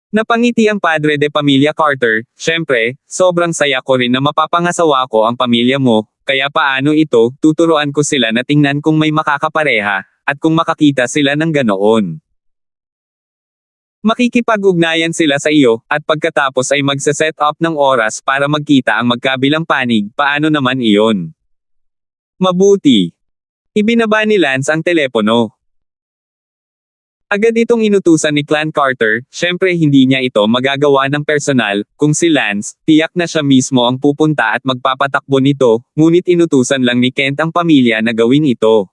Napangiti ang padre de pamilya Carter. Siyempre, sobrang saya ko rin na mapapangasawa ko ang pamilya mo, kaya paano ito, tuturuan ko sila na tingnan kung may makakapareha, at kung makakita sila ng ganoon. Makikipag-ugnayan sila sa iyo, at pagkatapos ay magse-set up ng oras para magkita ang magkabilang panig, paano naman iyon? Mabuti. Ibinaba ni Lance ang telepono. Agad itong inutusan ni Clan Carter. Siyempre hindi niya ito magagawa ng personal, kung si Lance, tiyak na siya mismo ang pupunta at magpapatakbo nito, ngunit inutusan lang ni Kent ang pamilya na gawin ito.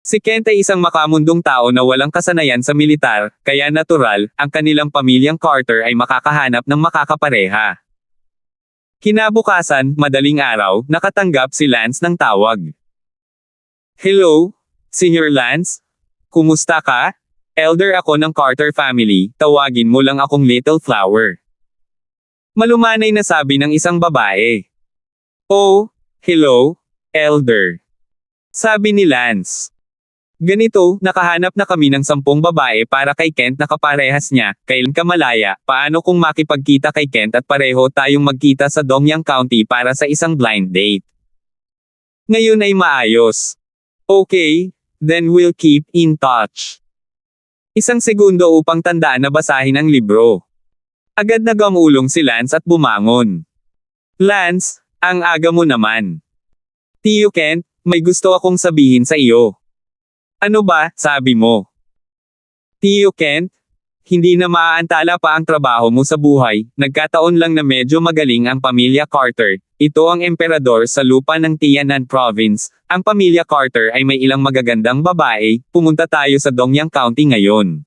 Si Kent ay isang makamundong tao na walang kasanayan sa militar, kaya natural, ang kanilang pamilyang Carter ay makakahanap ng makakapareha. Kinabukasan, madaling araw, nakatanggap si Lance ng tawag. Hello, Senior Lance? Kumusta ka? Elder ako ng Carter family, tawagin mo lang akong Little Flower. Malumanay na sabi ng isang babae. Oh, hello, Elder. Sabi ni Lance. Ganito, nakahanap na kami ng 10 babae para kay Kent na kaparehas niya, kailan ka malaya, paano kung makipagkita kay Kent at pareho tayong magkita sa Dongyang County para sa isang blind date? Ngayon ay maayos. Okay. Then we'll keep in touch. Isang segundo upang tandaan na basahin ang libro. Agad na gamulong si Lance at bumangon. Lance, ang aga mo naman. Tio Kent, may gusto akong sabihin sa iyo. Ano ba, sabi mo? Tio Kent, hindi na maaantala pa ang trabaho mo sa buhay, nagkataon lang na medyo magaling ang pamilya Carter. Ito ang emperador sa lupa ng Tianan Province. Ang pamilya Carter ay may ilang magagandang babae, pumunta tayo sa Dongyang County ngayon.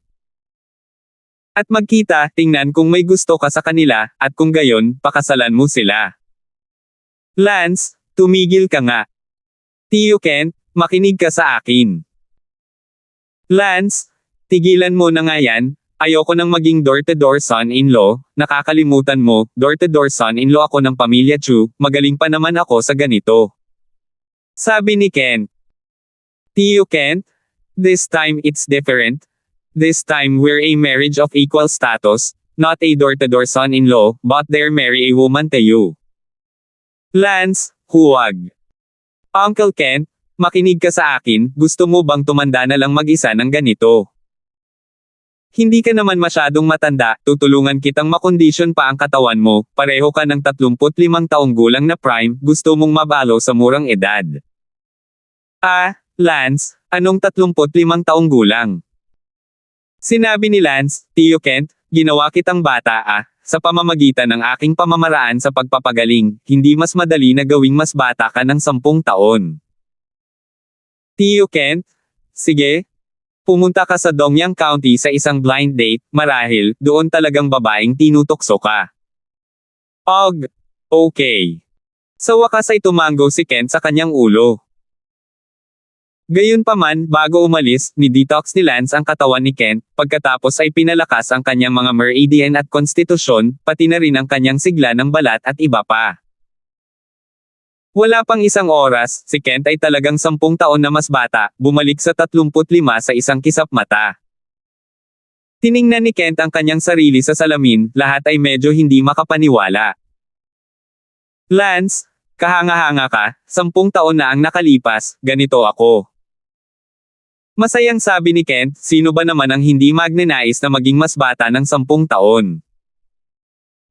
At magkita, tingnan kung may gusto ka sa kanila, at kung gayon, pakasalan mo sila. Lance, tumigil ka nga. Tio Kent, makinig ka sa akin. Lance, tigilan mo na nga yan. Ayoko nang maging door-to-door son-in-law, nakakalimutan mo, door-to-door son-in-law ako ng pamilya Chu, magaling pa naman ako sa ganito. Sabi ni Kent. Tio Kent, this time it's different. This time we're a marriage of equal status, not a door-to-door son-in-law, but they're marry a woman to you. Lance, huwag. Uncle Kent, makinig ka sa akin, gusto mo bang tumanda na lang mag-isa ng ganito? Hindi ka naman masyadong matanda, tutulungan kitang makondisyon pa ang katawan mo, pareho ka ng 35 taong gulang na prime, gusto mong mabalo sa murang edad. Ah, Lance, anong 35 taong gulang? Sinabi ni Lance, Tio Kent, ginawa kitang bata sa pamamagitan ng aking pamamaraan sa pagpapagaling, hindi mas madali na gawing mas bata ka ng 10 taon. Tio Kent, sige. Pumunta ka sa Dongyang County sa isang blind date, marahil, doon talagang babaeng tinutokso ka. Okay. Sa wakas ay tumango si Kent sa kanyang ulo. Gayunpaman, bago umalis, ni-detox ni Lance ang katawan ni Kent, pagkatapos ay pinalakas ang kanyang mga meridian at konstitusyon, pati na rin ang kanyang sigla ng balat at iba pa. Wala pang isang oras, si Kent ay talagang 10 taon na mas bata, bumalik sa 35 sa isang kisap mata. Tiningnan ni Kent ang kanyang sarili sa salamin, lahat ay medyo hindi makapaniwala. Lance, kahanga-hanga ka, 10 taon na ang nakalipas, ganito ako. Masayang sabi ni Kent, sino ba naman ang hindi magnanais na maging mas bata ng 10 taon?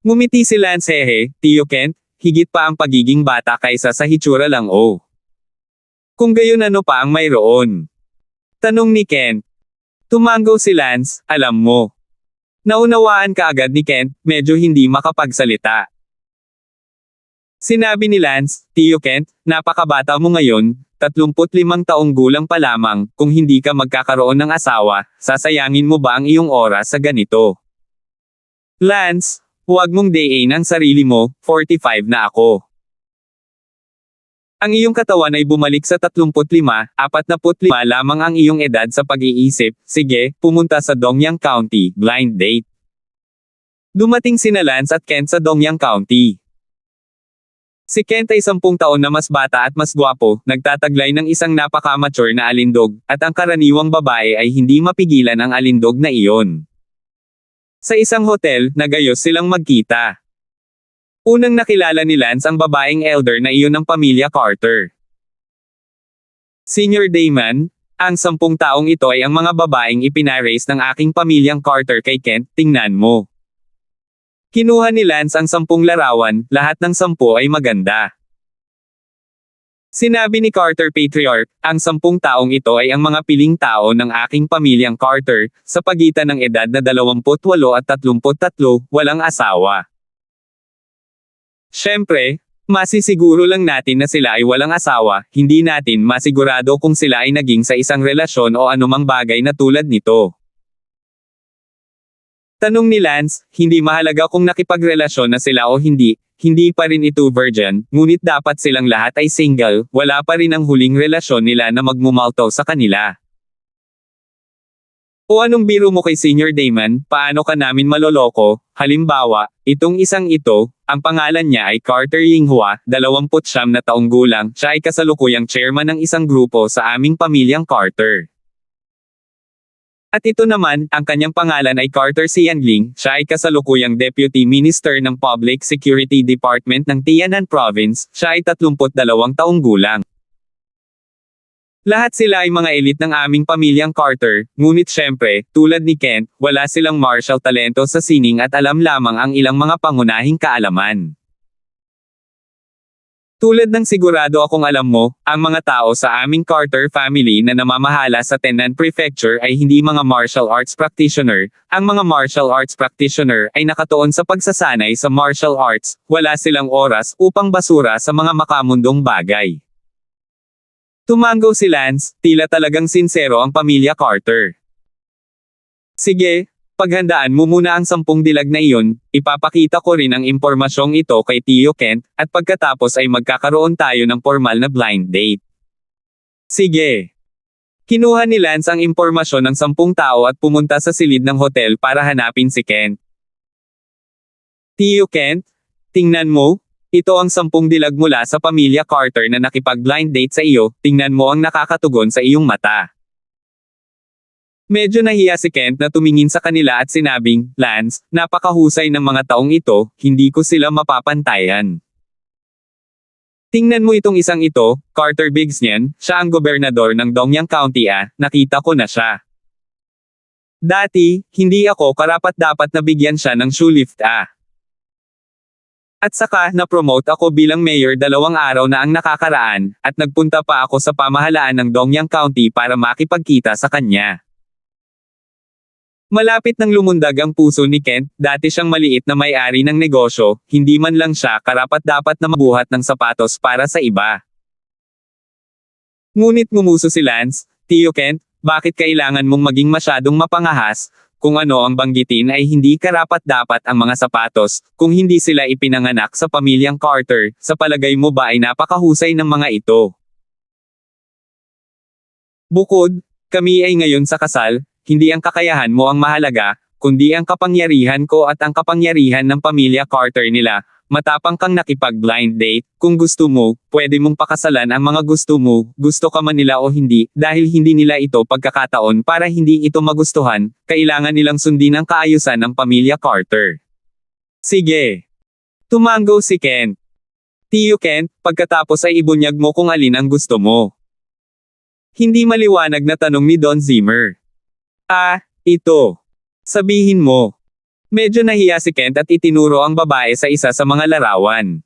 Ngumiti si Lance. Tio Kent, higit pa ang pagiging bata kaysa sa hitsura lang Kung gayon ano pa ang mayroon? Tanong ni Kent. Tumango si Lance, alam mo. Naunawaan ka agad ni Kent, medyo hindi makapagsalita. Sinabi ni Lance, Tio Kent, napakabata mo ngayon, 35 taong gulang pa lamang, kung hindi ka magkakaroon ng asawa, sasayangin mo ba ang iyong oras sa ganito? Lance, huwag mong dayin ang sarili mo, 45 na ako. Ang iyong katawan ay bumalik sa 35, 45 lamang ang iyong edad sa pag-iisip, sige, pumunta sa Dongyang County, blind date. Dumating sina Lance at Kent sa Dongyang County. Si Kent ay 10 taon na mas bata at mas gwapo, nagtataglay ng isang napaka-mature na alindog, at ang karaniwang babae ay hindi mapigilan ang alindog na iyon. Sa isang hotel, nagayos silang magkita. Unang nakilala ni Lance ang babaeng elder na iyon ng pamilya Carter. Senior Damon, ang 10 taong ito ay ang mga babaeng ipinaraise ng aking pamilyang Carter kay Kent, tingnan mo. Kinuha ni Lance ang 10 larawan, lahat ng 10 ay maganda. Sinabi ni Carter Patriarch, ang 10 taong ito ay ang mga piling tao ng aking pamilyang Carter, sa pagitan ng edad na 28 at 33, walang asawa. Siyempre, masisiguro lang natin na sila ay walang asawa, hindi natin masigurado kung sila ay naging sa isang relasyon o anumang bagay na tulad nito. Tanong ni Lance, hindi mahalaga kung nakipagrelasyon na sila o hindi pa rin ito virgin, ngunit dapat silang lahat ay single, wala pa rin ang huling relasyon nila na magmumaltaw sa kanila. O anong biro mo kay Senior Damon, paano ka namin maloloko? Halimbawa, itong isang ito, ang pangalan niya ay Carter Yinghua, 29 na taong gulang, siya ay kasalukuyang chairman ng isang grupo sa aming pamilyang Carter. At ito naman, ang kanyang pangalan ay Carter Sianling, siya ay kasalukuyang Deputy Minister ng Public Security Department ng Tianan Province, siya ay 32 taong gulang. Lahat sila ay mga elite ng aming pamilyang Carter, ngunit syempre, tulad ni Kent, wala silang martial talento sa sining at alam lamang ang ilang mga pangunahing kaalaman. Tulad ng sigurado akong alam mo, ang mga tao sa aming Carter family na namamahala sa Tennant Prefecture ay hindi mga martial arts practitioner. Ang mga martial arts practitioner ay nakatuon sa pagsasanay sa martial arts, wala silang oras upang basura sa mga makamundong bagay. Tumango si Lance, tila talagang sinsero ang pamilya Carter. Sige, paghandaan mo muna ang 10 dilag na iyon, ipapakita ko rin ang impormasyong ito kay Tio Kent, at pagkatapos ay magkakaroon tayo ng formal na blind date. Sige. Kinuha ni Lance ang impormasyon ng 10 tao at pumunta sa silid ng hotel para hanapin si Kent. Tio Kent, tingnan mo, ito ang 10 dilag mula sa pamilya Carter na nakipag-blind date sa iyo, tingnan mo ang nakakatugon sa iyong mata. Medyo nahiya si Kent na tumingin sa kanila at sinabing, Lance, napakahusay ng mga taong ito, hindi ko sila mapapantayan. Tingnan mo itong isang ito, Carter Bigsnian, siya ang gobernador ng Dongyang County nakita ko na siya. Dati, hindi ako karapat-dapat na bigyan siya ng shoelift At saka, na-promote ako bilang mayor 2 araw na ang nakakaraan, at nagpunta pa ako sa pamahalaan ng Dongyang County para makipagkita sa kanya. Malapit nang lumundag ang puso ni Kent, dati siyang maliit na may-ari ng negosyo, hindi man lang siya karapat-dapat na mabuhat ng sapatos para sa iba. Ngunit ngumuso si Lance, Tio Kent, bakit kailangan mong maging masyadong mapangahas? Kung ano ang banggitin ay hindi karapat-dapat ang mga sapatos, kung hindi sila ipinanganak sa pamilyang Carter, sa palagay mo ba ay napakahusay ng mga ito? Bukod, kami ay ngayon sa kasal, hindi ang kakayahan mo ang mahalaga, kundi ang kapangyarihan ko at ang kapangyarihan ng pamilya Carter nila. Matapang kang nakipag-blind date, kung gusto mo, pwede mong pakasalan ang mga gusto mo, gusto ka man nila o hindi, dahil hindi nila ito pagkakataon para hindi ito magustuhan, kailangan nilang sundin ang kaayusan ng pamilya Carter. Sige. Tumango si Kent. Tio Kent, pagkatapos ay ibunyag mo kung alin ang gusto mo. Hindi maliwanag na tanong ni Don Zimmer. Ito. Sabihin mo. Medyo nahiya si Kent at itinuro ang babae sa isa sa mga larawan.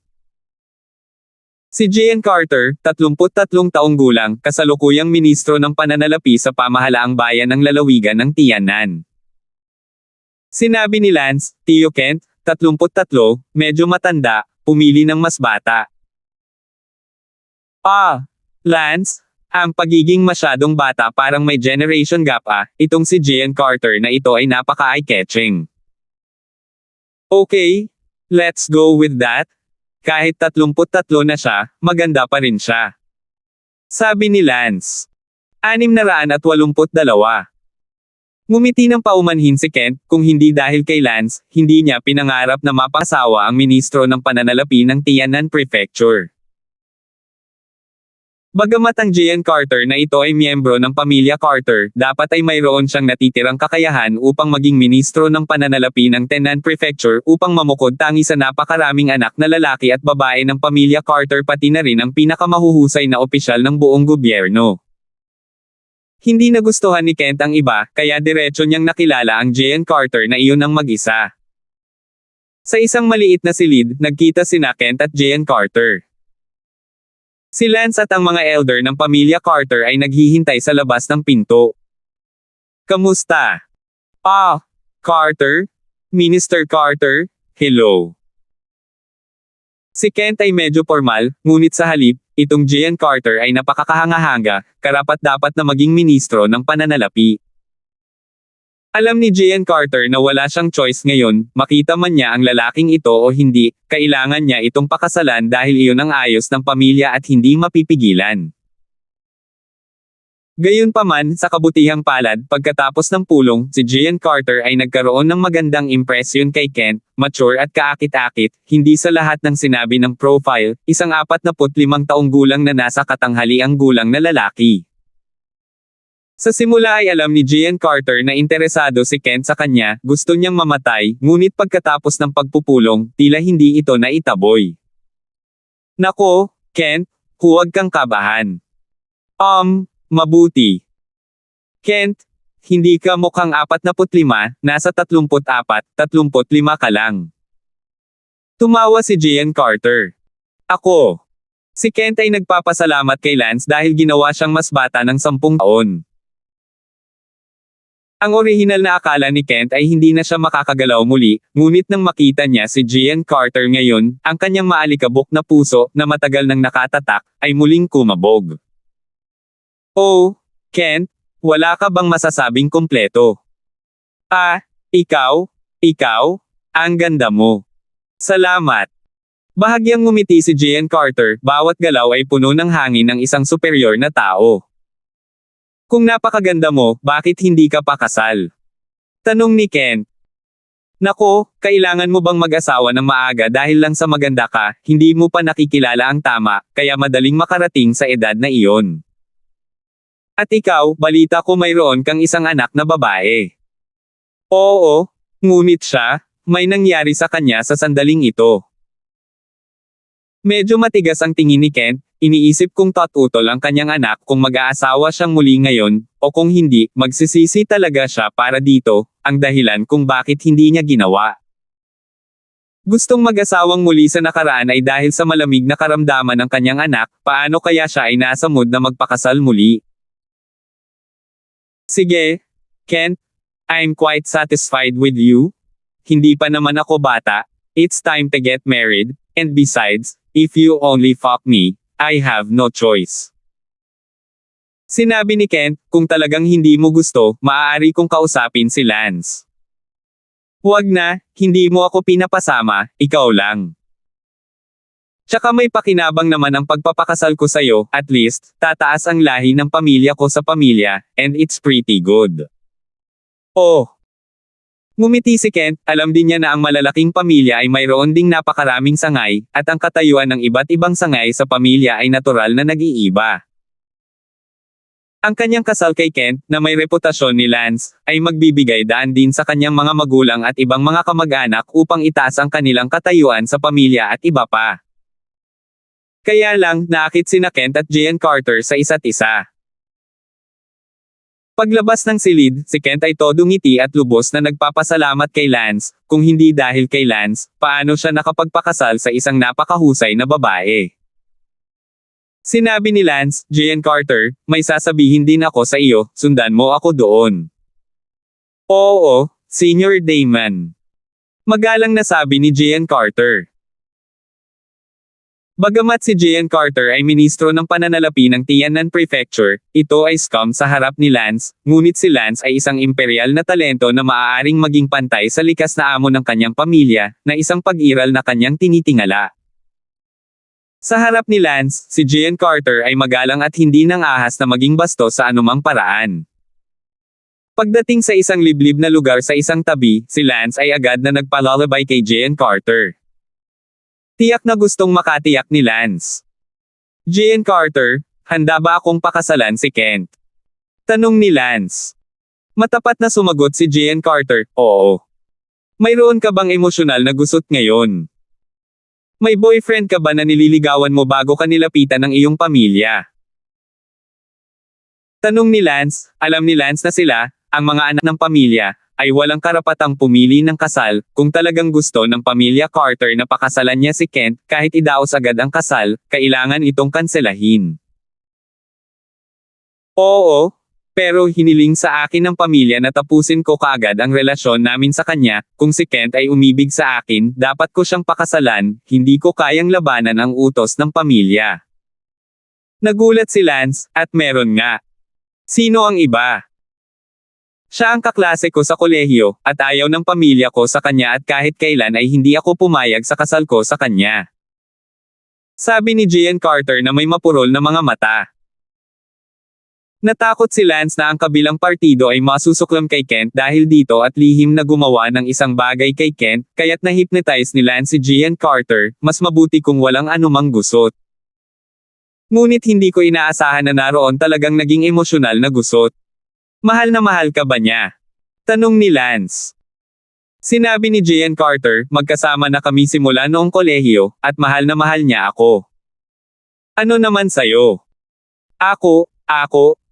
Si J.N. Carter, 33 taong gulang, kasalukuyang ministro ng pananalapi sa pamahalaang bayan ng lalawigan ng Tianan. Sinabi ni Lance, Tio Kent, 33, medyo matanda, pumili ng mas bata. Lance, ang pagiging masyadong bata parang may generation gap itong si J.N. Carter na ito ay napaka-eye-catching. Okay, let's go with that. Kahit 33 na siya, maganda pa rin siya. Sabi ni Lance. 682. Ngumiti ng paumanhin si Kent, kung hindi dahil kay Lance, hindi niya pinangarap na mapasawa ang ministro ng pananalapi ng Tianan Prefecture. Bagamat ang J.N. Carter na ito ay miyembro ng pamilya Carter, dapat ay mayroon siyang natitirang kakayahan upang maging ministro ng pananalapi ng Tennant Prefecture upang mamukod tangi sa napakaraming anak na lalaki at babae ng pamilya Carter pati na rin ang pinakamahuhusay na opisyal ng buong gobyerno. Hindi nagustuhan ni Kent ang iba, kaya diretso niyang nakilala ang J.N. Carter na iyon ang mag-isa. Sa isang maliit na silid, nagkita sina Kent at J.N. Carter. Si Lance at ang mga elder ng pamilya Carter ay naghihintay sa labas ng pinto. Kamusta? Ah, Carter? Minister Carter? Hello. Si Kent ay medyo formal, ngunit sa halip, itong J.N. Carter ay napakakahanga-hanga, karapat-dapat na maging ministro ng pananalapi. Alam ni J.N. Carter na wala siyang choice ngayon, makita man niya ang lalaking ito o hindi, kailangan niya itong pakasalan dahil iyon ang ayos ng pamilya at hindi mapipigilan. Gayunpaman, sa kabutihang palad, pagkatapos ng pulong, si J.N. Carter ay nagkaroon ng magandang impresyon kay Kent, mature at kaakit-akit, hindi sa lahat ng sinabi ng profile, isang 45 taong gulang na nasa katanghaliang gulang na lalaki. Sa simula ay alam ni J.N. Carter na interesado si Kent sa kanya, gusto niyang mamatay, ngunit pagkatapos ng pagpupulong, tila hindi ito naitaboy. Nako, Kent, huwag kang kabahan. Mabuti. Kent, hindi ka mukhang 45, nasa 34, 35 ka lang. Tumawa si J.N. Carter. Ako. Si Kent ay nagpapasalamat kay Lance dahil ginawa siyang mas bata ng 10 taon. Ang orihinal na akala ni Kent ay hindi na siya makakagalaw muli, ngunit nang makita niya si J.N. Carter ngayon, ang kanyang maalikabok na puso, na matagal nang nakatatak, ay muling kumabog. Oh, Kent, wala ka bang masasabing kumpleto? Ikaw, ang ganda mo. Salamat. Bahagyang ngumiti si J.N. Carter, bawat galaw ay puno ng hangin ng isang superior na tao. Kung napakaganda mo, bakit hindi ka pa kasal? Tanong ni Kent. Nako, kailangan mo bang mag-asawa ng maaga dahil lang sa maganda ka, hindi mo pa nakikilala ang tama, kaya madaling makarating sa edad na iyon. At ikaw, balita ko mayroon kang isang anak na babae. Oo, ngunit siya, may nangyari sa kanya sa sandaling ito. Medyo matigas ang tingin ni Kent, iniisip kung tutol ang kanyang anak kung mag-aasawa siyang muli ngayon, o kung hindi, magsisisi talaga siya para dito, ang dahilan kung bakit hindi niya ginawa. Gustong mag-asawang muli sa nakaraan ay dahil sa malamig na karamdaman ng kanyang anak, paano kaya siya ay nasa mood na magpakasal muli? Sige, Kent, I'm quite satisfied with you. Hindi pa naman ako bata, it's time to get married, and besides, if you only fuck me, I have no choice. Sinabi ni Kent, kung talagang hindi mo gusto, maaari kong kausapin si Lance. Huwag na, hindi mo ako pinapasama, ikaw lang. Tsaka may pakinabang naman ang pagpapakasal ko sa'yo, at least, tataas ang lahi ng pamilya ko sa pamilya, and it's pretty good. Oh. Ngumiti si Kent, alam din niya na ang malalaking pamilya ay mayroon ding napakaraming sangay, at ang katayuan ng iba't ibang sangay sa pamilya ay natural na nag-iiba. Ang kanyang kasal kay Kent, na may reputasyon ni Lance, ay magbibigay daan din sa kanyang mga magulang at ibang mga kamag-anak upang itaas ang kanilang katayuan sa pamilya at iba pa. Kaya lang, naakit sina Kent at J.N. Carter sa isa't isa. Paglabas ng silid, si Kent ay todo ngiti at lubos na nagpapasalamat kay Lance, kung hindi dahil kay Lance, paano siya nakapagpakasal sa isang napakahusay na babae. Sinabi ni Lance, J.N. Carter, may sasabihin din ako sa iyo, sundan mo ako doon. Oo, Senior Damon. Magalang na sabi ni J.N. Carter. Bagamat si J.N. Carter ay ministro ng pananalapi ng Tianan Prefecture, ito ay scum sa harap ni Lance, ngunit si Lance ay isang imperial na talento na maaaring maging pantay sa likas na amo ng kanyang pamilya, na isang pag-iral na kanyang tinitingala. Sa harap ni Lance, si J.N. Carter ay magalang at hindi nang ahas na maging bastos sa anumang paraan. Pagdating sa isang liblib na lugar sa isang tabi, si Lance ay agad na nagpalalabay kay J.N. Carter. Tiyak na gustong makatiyak ni Lance. J.N. Carter, handa ba akong pakasalan si Kent? Tanong ni Lance. Matapat na sumagot si Gian Carter, oo. Mayroon ka bang emosyonal na gusot ngayon? May boyfriend ka ba na nililigawan mo bago ka nilapitan ng iyong pamilya? Tanong ni Lance, alam ni Lance na sila, ang mga anak ng pamilya, ay walang karapatang pumili ng kasal, kung talagang gusto ng pamilya Carter na pakasalan niya si Kent, kahit idaos agad ang kasal, kailangan itong kanselahin. Oo, pero hiniling sa akin ng pamilya na tapusin ko kaagad ang relasyon namin sa kanya, kung si Kent ay umibig sa akin, dapat ko siyang pakasalan, hindi ko kayang labanan ang utos ng pamilya. Nagulat si Lance, at meron nga. Sino ang iba? Siya ang kaklase ko sa kolehiyo, at ayaw ng pamilya ko sa kanya at kahit kailan ay hindi ako pumayag sa kasal ko sa kanya. Sabi ni Gian Carter na may mapurol na mga mata. Natakot si Lance na ang kabilang partido ay masusuklam kay Kent dahil dito at lihim na gumawa ng isang bagay kay Kent, kaya't na-hypnotize ni Lance si Gian Carter, mas mabuti kung walang anumang gusot. Ngunit hindi ko inaasahan na naroon talagang naging emosyonal na gusot. Mahal na mahal ka ba niya? Tanong ni Lance. Sinabi ni Gian Carter, magkasama na kami simula noong kolehiyo, at mahal na mahal niya ako. Ano naman sayo? Ako,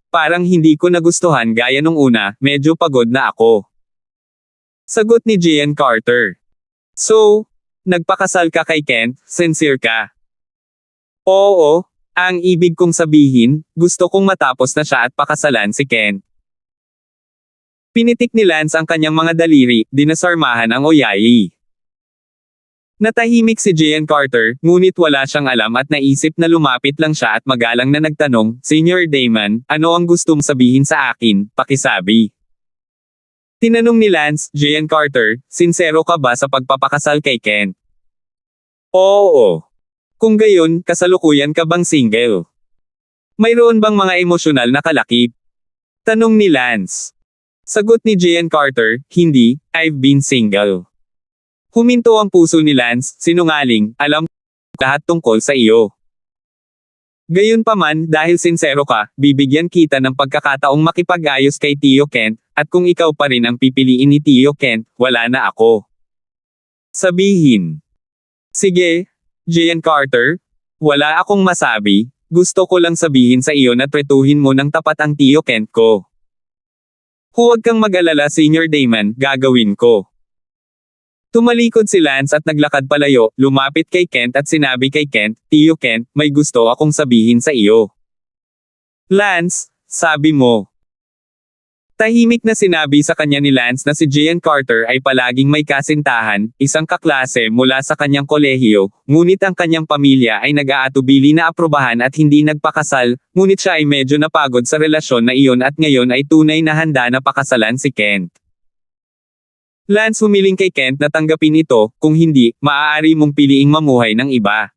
parang hindi ko nagustuhan gaya nung una, medyo pagod na ako. Sagot ni Gian Carter. So, nagpakasal ka kay Kent, sincere ka? Oo, ang ibig kong sabihin, gusto kong matapos na siya at pakasalan si Kent. Pinitik ni Lance ang kanyang mga daliri, dinasarmahan ang oyayi. Natahimik si Gian Carter, ngunit wala siyang alam at naisip na lumapit lang siya at magalang na nagtanong, Senior Damon, ano ang gusto mong sabihin sa akin, pakisabi. Tinanong ni Lance, Gian Carter, sinsero ka ba sa pagpapakasal kay Kent? Oo. Kung gayon, kasalukuyan ka bang single? Mayroon bang mga emosyonal na kalakip? Tanong ni Lance. Sagot ni Gian Carter, hindi, I've been single. Huminto ang puso ni Lance, sinungaling, alam lahat tungkol sa iyo. Gayunpaman, dahil sinsero ka, bibigyan kita ng pagkakataong makipag-ayos kay Tio Kent, at kung ikaw pa rin ang pipiliin ni Tio Kent, wala na ako. Sabihin. Sige, Gian Carter, wala akong masabi, gusto ko lang sabihin sa iyo na tretuhin mo ng tapat ang Tio Kent ko. Huwag kang mag-alala Senior Damon, gagawin ko. Tumalikod si Lance at naglakad palayo, lumapit kay Kent at sinabi kay Kent, Tio Kent, may gusto akong sabihin sa iyo. Lance, sabi mo. Tahimik na sinabi sa kanya ni Lance na si Gian Carter ay palaging may kasintahan, isang kaklase mula sa kanyang kolehiyo, ngunit ang kanyang pamilya ay nag-aatubili na aprobahan at hindi nagpakasal, ngunit siya ay medyo napagod sa relasyon na iyon at ngayon ay tunay na handa na pakasalan si Kent. Lance humiling kay Kent na tanggapin ito, kung hindi, maaari mong piliing mamuhay ng iba.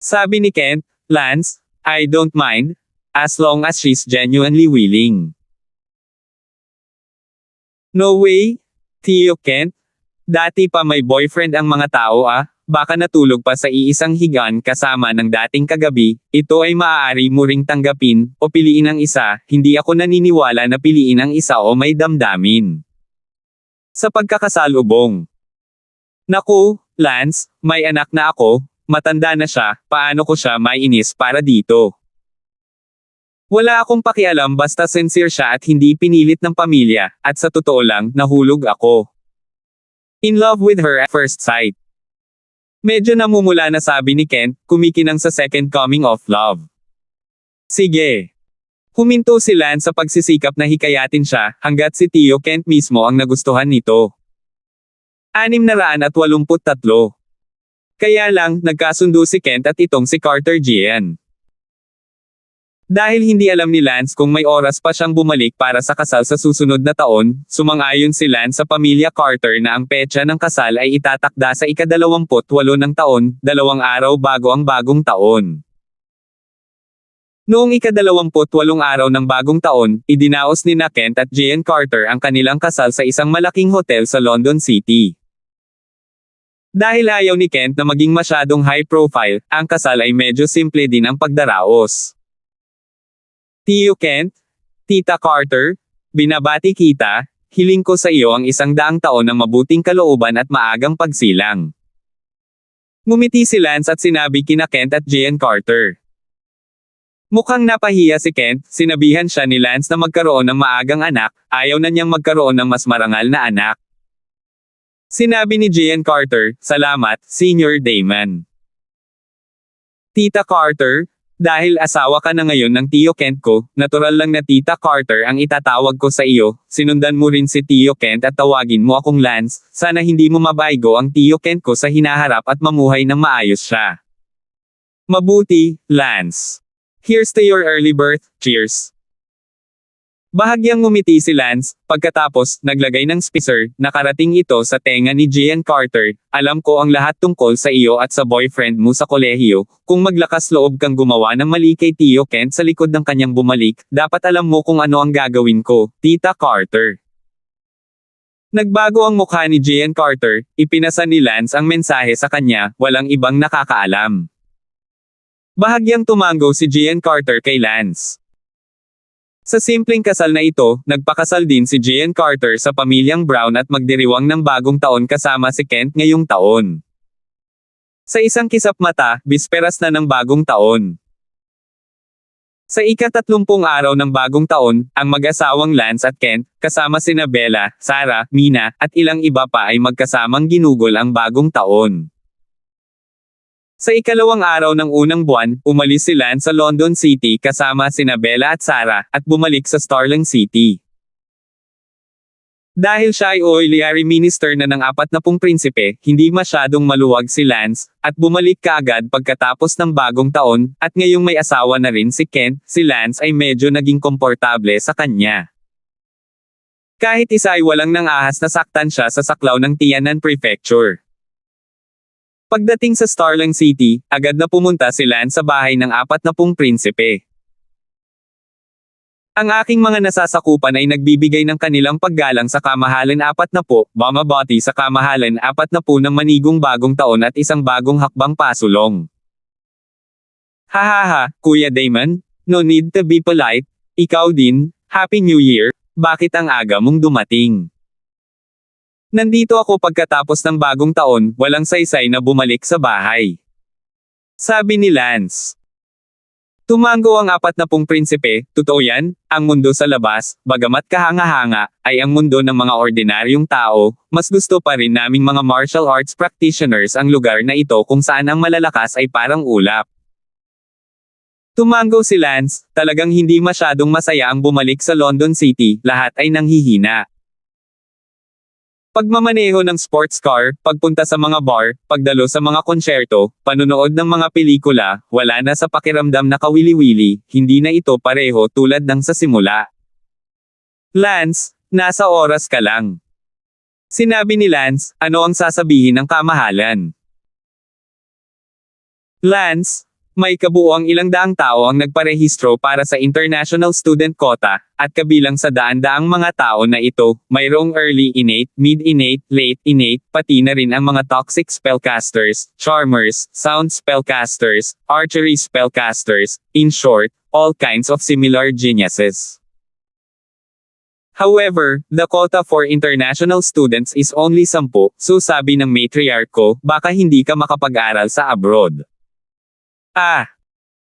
Sabi ni Kent, Lance, I don't mind, as long as she's genuinely willing. No way, Tio Kent. Dati pa may boyfriend ang mga tao baka natulog pa sa iisang higaan kasama ng dating kagabi, ito ay maaari mo ring tanggapin, o piliin ang isa, hindi ako naniniwala na piliin ang isa o may damdamin. Sa pagkakasalubong. Naku, Lance, may anak na ako, matanda na siya, paano ko siya maiinis para dito? Wala akong pakialam basta sincere siya at hindi pinilit ng pamilya, at sa totoo lang, nahulog ako. In love with her at first sight. Medyo namumula na sabi ni Kent, kumikinang sa second coming of love. Sige. Huminto si Lance sa pagsisikap na hikayatin siya, hanggat si Tio Kent mismo ang nagustuhan nito. 683. Kaya lang, nagkasundo si Kent at itong si Carter Gian. Dahil hindi alam ni Lance kung may oras pa siyang bumalik para sa kasal sa susunod na taon, sumang-ayon si Lance sa pamilya Carter na ang petsa ng kasal ay itatakda sa ika-28 ng taon, 2 araw bago ang bagong taon. Noong ika-28 araw ng bagong taon, idinaos ni Kent at Gian Carter ang kanilang kasal sa isang malaking hotel sa London City. Dahil ayaw ni Kent na maging masyadong high profile, ang kasal ay medyo simple din ang pagdaraos. Tio Kent, Tita Carter, binabati kita, hiling ko sa iyo ang 100 taon ng mabuting kalooban at maagang pagsilang. Ngumiti si Lance at sinabi kina Kent at Jean Carter. Mukhang napahiya si Kent, sinabihan siya ni Lance na magkaroon ng maagang anak, ayaw na niyang magkaroon ng mas marangal na anak. Sinabi ni Jean Carter, salamat, Senior Damon. Tita Carter, dahil asawa ka na ngayon ng Tio Kent ko, natural lang na Tita Carter ang itatawag ko sa iyo, sinundan mo rin si Tio Kent at tawagin mo akong Lance, sana hindi mo mabaygo ang Tio Kent ko sa hinaharap at mamuhay ng maayos siya. Mabuti, Lance. Here's to your early birth, cheers. Bahagyang ngumiti si Lance, pagkatapos, naglagay ng speaker, nakarating ito sa tenga ni Jean Carter, alam ko ang lahat tungkol sa iyo at sa boyfriend mo sa kolehiyo, kung maglakas loob kang gumawa ng mali kay Tio Kent sa likod ng kanyang bumalik, dapat alam mo kung ano ang gagawin ko, Tita Carter. Nagbago ang mukha ni Jean Carter, ipinasa ni Lance ang mensahe sa kanya, walang ibang nakakaalam. Bahagyang tumango si Jean Carter kay Lance. Sa simpleng kasal na ito, nagpakasal din si Jean Carter sa pamilyang Brown at magdiriwang ng bagong taon kasama si Kent ngayong taon. Sa isang kisap mata, bisperas na ng bagong taon. Sa ika-30 araw ng bagong taon, ang mag-asawang Lance at Kent, kasama sina Bella, Sarah, Mina, at ilang iba pa ay magkasamang ginugol ang bagong taon. Sa ikalawang araw ng unang buwan, umalis si Lance sa London City kasama sina Bella at Sarah, at bumalik sa Starling City. Dahil siya ay oiliary minister na ng 40 prinsipe, hindi masyadong maluwag si Lance, at bumalik kaagad pagkatapos ng bagong taon, at ngayong may asawa na rin si Kent, si Lance ay medyo naging komportable sa kanya. Kahit isa ay walang nang ahas na saktan siya sa saklaw ng Tianan Prefecture. Pagdating sa Starling City, agad na pumunta si Lance sa bahay ng 40 prinsipe. Ang aking mga nasasakupan ay nagbibigay ng kanilang paggalang sa kamahalan 40, bumabati sa kamahalan 40 ng manigong bagong taon at isang bagong hakbang pasulong. Hahaha, Kuya Damon, no need to be polite, ikaw din, Happy New Year, bakit ang aga mong dumating? Nandito ako pagkatapos ng bagong taon, walang saysay na bumalik sa bahay. Sabi ni Lance. Tumango ang 40 prinsipe, totoo yan, ang mundo sa labas, bagamat kahanga-hanga, ay ang mundo ng mga ordinaryong tao, mas gusto pa rin naming mga martial arts practitioners ang lugar na ito kung saan ang malalakas ay parang ulap. Tumango si Lance, talagang hindi masyadong masaya ang bumalik sa London City, lahat ay nanghihina. Pagmamaneho ng sports car, pagpunta sa mga bar, pagdalo sa mga konsyerto, panunood ng mga pelikula, wala na sa pakiramdam na kawili-wili, hindi na ito pareho tulad ng sa simula. Lance, nasa oras ka lang. Sinabi ni Lance, ano ang sasabihin ng kamahalan? Lance, may kabuuang 100 tao ang nagparehistro para sa International Student Quota, at kabilang sa daan-daang mga tao na ito, mayroong early innate, mid-innate, late innate, pati na rin ang mga toxic spellcasters, charmers, sound spellcasters, archery spellcasters, in short, all kinds of similar geniuses. However, the quota for international students is only 10, so sabi ng matriarch ko, baka hindi ka makapag-aral sa abroad.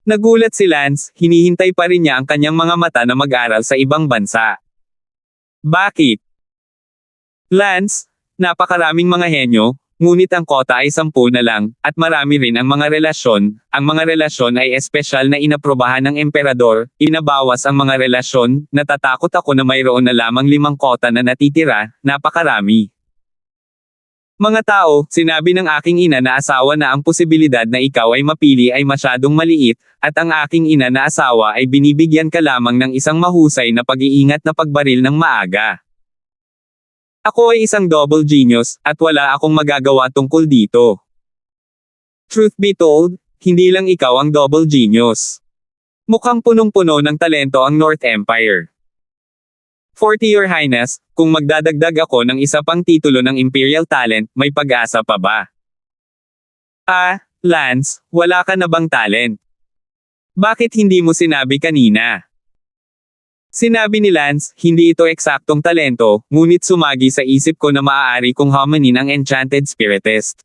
Nagulat si Lance, hinihintay pa rin niya ang kanyang mga mata na mag-aral sa ibang bansa. Bakit? Lance, napakaraming mga henyo, ngunit ang kota ay 10 na lang, at marami rin ang mga relasyon, ang mga relasyon ay espesyal na inaprobahan ng emperador, inabawas ang mga relasyon, natatakot ako na mayroon na lamang 5 kota na natitira, napakarami. Mga tao, sinabi ng aking ina na asawa na ang posibilidad na ikaw ay mapili ay masyadong maliit, at ang aking ina na asawa ay binibigyan ka lamang ng isang mahusay na pag-iingat na pagbaril ng maaga. Ako ay isang double genius, at wala akong magagawa tungkol dito. Truth be told, hindi lang ikaw ang double genius. Mukhang punong-puno ng talento ang North Empire. 40 Your Highness, kung magdadagdag ako ng isa pang titulo ng Imperial Talent, may pag-asa pa ba? Lance, wala ka na bang talent? Bakit hindi mo sinabi kanina? Sinabi ni Lance, hindi ito eksaktong talento, ngunit sumagi sa isip ko na maaari kong hamanin ang Enchanted Spiritist.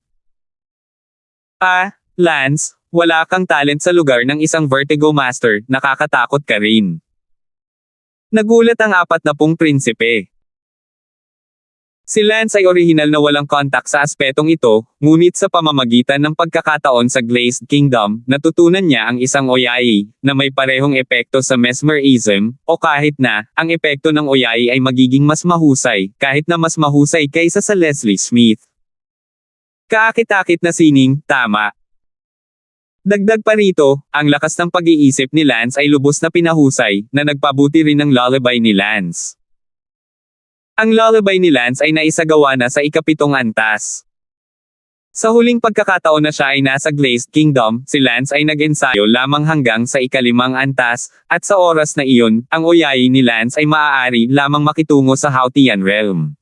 Lance, wala kang talent sa lugar ng isang Vertigo Master, nakakatakot ka rin. Nagulat ang 40 prinsipe. Si Lance ay orihinal na walang contact sa aspetong ito, ngunit sa pamamagitan ng pagkakataon sa Glazed Kingdom, natutunan niya ang isang Oyai, na may parehong epekto sa mesmerism, o kahit na, ang epekto ng Oyai ay magiging mas mahusay, kahit na mas mahusay kaysa sa Leslie Smith. Kaakit-akit na sining, tama. Dagdag pa rito, ang lakas ng pag-iisip ni Lance ay lubos na pinahusay, na nagpabuti rin ng lullaby ni Lance. Ang lullaby ni Lance ay naisagawa na sa 7th antas. Sa huling pagkakataon na siya ay nasa Glazed Kingdom, si Lance ay nag-ensayo lamang hanggang sa 5th antas, at sa oras na iyon, ang Oyai ni Lance ay maaari lamang makitungo sa Hautian Realm.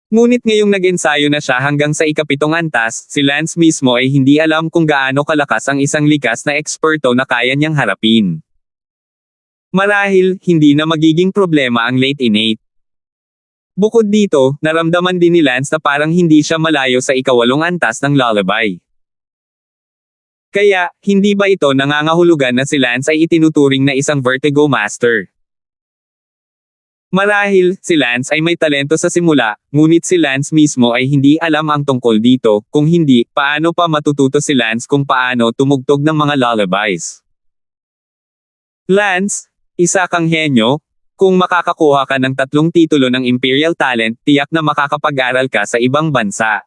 Ngunit ngayong nag-ensayo na siya hanggang sa 7th antas, si Lance mismo ay hindi alam kung gaano kalakas ang isang likas na eksperto na kaya niyang harapin. Marahil, hindi na magiging problema ang late innate. Bukod dito, naramdaman din ni Lance na parang hindi siya malayo sa 8th antas ng lullaby. Kaya, hindi ba ito nangangahulugan na si Lance ay itinuturing na isang Vertigo Master? Marahil, si Lance ay may talento sa simula, ngunit si Lance mismo ay hindi alam ang tungkol dito, kung hindi, paano pa matututo si Lance kung paano tumugtog ng mga lullabies? Lance, isa kang henyo. Kung makakakuha ka ng 3 titulo ng Imperial Talent, tiyak na makakapag-aral ka sa ibang bansa.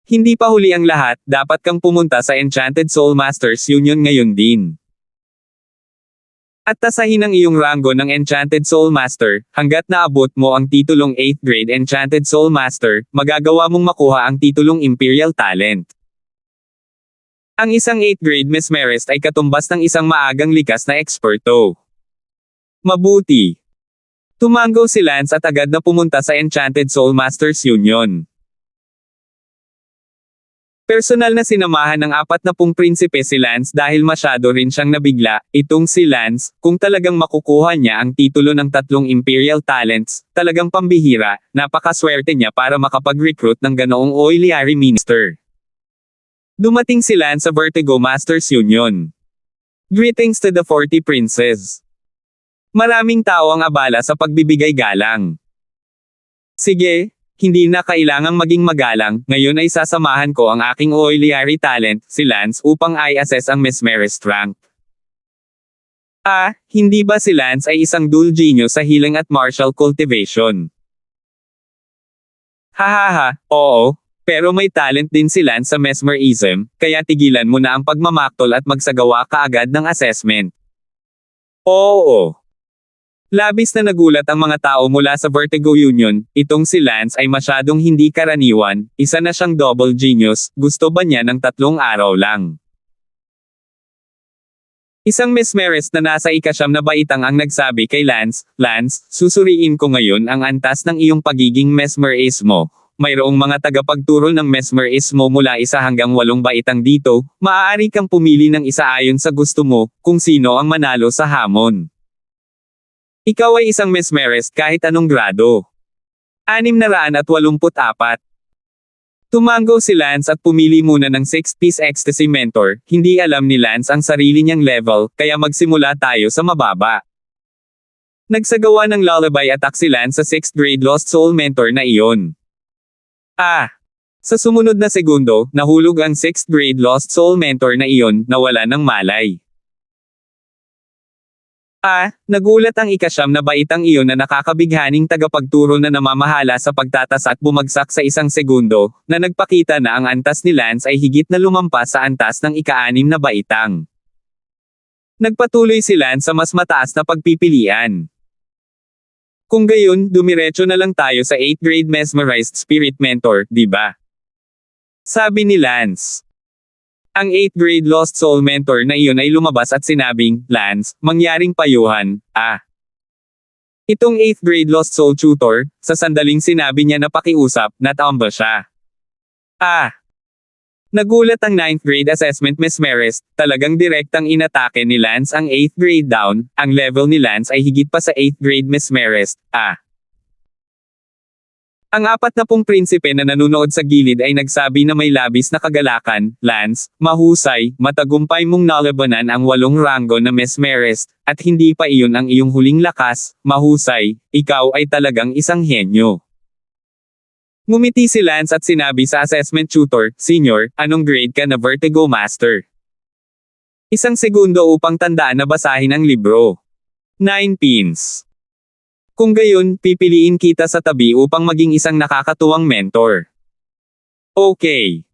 Hindi pa huli ang lahat, dapat kang pumunta sa Enchanted Soul Masters Union ngayon din. At tasahin ang iyong ranggo ng Enchanted Soul Master, hanggat naabot mo ang titulong 8th grade Enchanted Soul Master, magagawa mong makuha ang titulong Imperial Talent. Ang isang 8th grade Mesmerist ay katumbas ng isang maagang likas na eksperto. Mabuti. Tumango si Lance at agad na pumunta sa Enchanted Soul Masters Union. Personal na sinamahan ng 40 prinsipe si Lance dahil masyado rin siyang nabigla, itong si Lance, kung talagang makukuha niya ang titulo ng 3 Imperial Talents, talagang pambihira, napakaswerte niya para makapag-recruit ng ganoong Oyliari Minister. Dumating si Lance sa Vertigo Masters Union. Greetings to the 40 princes. Maraming tao ang abala sa pagbibigay galang. Sige, hindi na kailangang maging magalang, ngayon ay sasamahan ko ang aking Oyliari talent, si Lance, upang i-assess ang Mesmerist rank. Hindi ba si Lance ay isang dual genius sa healing at martial cultivation? Hahaha, oo. Pero may talent din si Lance sa mesmerism, kaya tigilan mo na ang pagmamaktol at magsagawa ka agad ng assessment. Oo. Labis na nagulat ang mga tao mula sa Vertigo Union, itong si Lance ay masyadong hindi karaniwan, isa na siyang double genius, gusto ba niya ng 3 araw lang? Isang mesmerist na nasa 9th na baitang ang nagsabi kay Lance, Lance, susuriin ko ngayon ang antas ng iyong pagiging mesmerismo. Mayroong mga tagapagturo ng mesmerismo mula 1 hanggang 8 baitang dito, maaari kang pumili ng isa ayon sa gusto mo, kung sino ang manalo sa hamon. Ikaw ay isang mesmerist kahit anong grado. 684. Tumango si Lance at pumili muna ng 6-piece ecstasy mentor, hindi alam ni Lance ang sarili niyang level, kaya magsimula tayo sa mababa. Nagsagawa ng lullaby attack si Lance sa 6th grade Lost Soul mentor na iyon. Sa sumunod na segundo, nahulog ang 6th grade Lost Soul mentor na iyon, nawala ng malay. Nagulat ang 9th na baitang iyon na nakakabighaning tagapagturo na namamahala sa pagtatas at bumagsak sa 1 segundo, na nagpakita na ang antas ni Lance ay higit na lumampas sa antas ng 6th na baitang. Nagpatuloy si Lance sa mas mataas na pagpipilian. Kung gayon, dumiretso na lang tayo sa 8th grade Mesmerized Spirit Mentor, di ba? Sabi ni Lance. Ang 8th grade Lost Soul Mentor na iyon ay lumabas at sinabing, Lance, mangyaring payuhan, Itong 8th grade Lost Soul Tutor, sa sandaling sinabi niya na pakiusap, natomba siya. Nagulat ang 9th grade assessment mesmerist, talagang direktang inatake ni Lance ang 8th grade down, ang level ni Lance ay higit pa sa 8th grade mesmerist, Ang 40 prinsipe na nanunood sa gilid ay nagsabi na may labis na kagalakan, Lance, mahusay, matagumpay mong nalabanan ang 8 ranggo na mesmerist, at hindi pa iyon ang iyong huling lakas, mahusay, ikaw ay talagang isang henyo. Ngumiti si Lance at sinabi sa assessment tutor, Senior, anong grade ka na Vertigo Master? 1 segundo upang tandaan na basahin ang libro. 9 pins. Kung gayon, pipiliin kita sa tabi upang maging isang nakakatuwang mentor. Okay.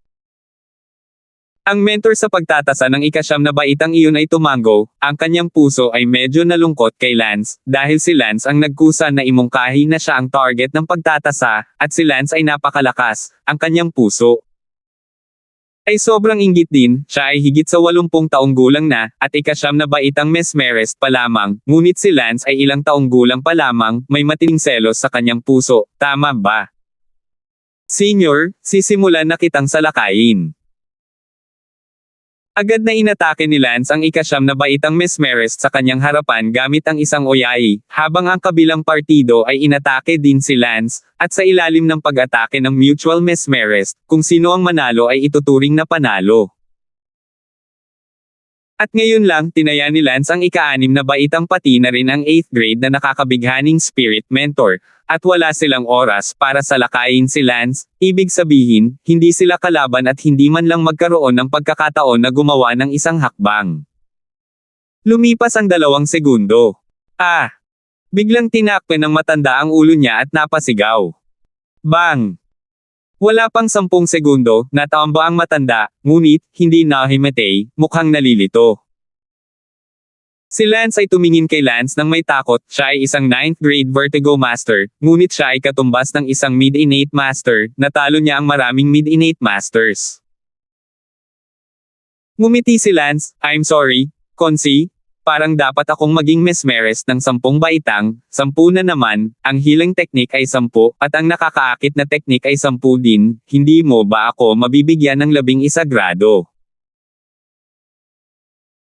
Ang mentor sa pagtatasa ng 9 na baitang iyon ay tumango, ang kanyang puso ay medyo nalungkot kay Lance, dahil si Lance ang nagkusa na imungkahi na siya ang target ng pagtatasa, at si Lance ay napakalakas, ang kanyang puso ay sobrang inggit din, siya ay higit sa 80 taong gulang na, at 9 na baitang mesmerist pa lamang, ngunit si Lance ay ilang taong gulang pa lamang, may matinding selos sa kanyang puso, tama ba? Senior, sisimulan na kitang salakayin. Agad na inatake ni Lance ang 9 na baitang mesmerist sa kanyang harapan gamit ang isang oyai, habang ang kabilang partido ay inatake din si Lance, at sa ilalim ng pag-atake ng mutual mesmerist, kung sino ang manalo ay ituturing na panalo. At ngayon lang, tinaya ni Lance ang 6 na baitang pati na rin ang 8th grade na nakakabighaning spirit mentor, at wala silang oras para salakayin si Lance, ibig sabihin, hindi sila kalaban at hindi man lang magkaroon ng pagkakataon na gumawa ng isang hakbang. Lumipas ang 2 segundo. Biglang tinakpe ng matanda ang ulo niya at napasigaw. Bang! Wala pang 10 segundo, natamba ang matanda, ngunit, hindi nahimatay, mukhang nalilito. Si Lance ay tumingin kay Lance nang may takot, siya ay isang 9th grade Vertigo Master, ngunit siya ay katumbas ng isang Mid-Innate Master, natalo niya ang maraming Mid-Innate Masters. Ngumiti si Lance, I'm sorry, Konsi. Parang dapat akong maging mesmerist ng 10 baitang, 10 na naman, ang healing technique ay 10, at ang nakakaakit na technique ay 10 din, hindi mo ba ako mabibigyan ng 11 grado?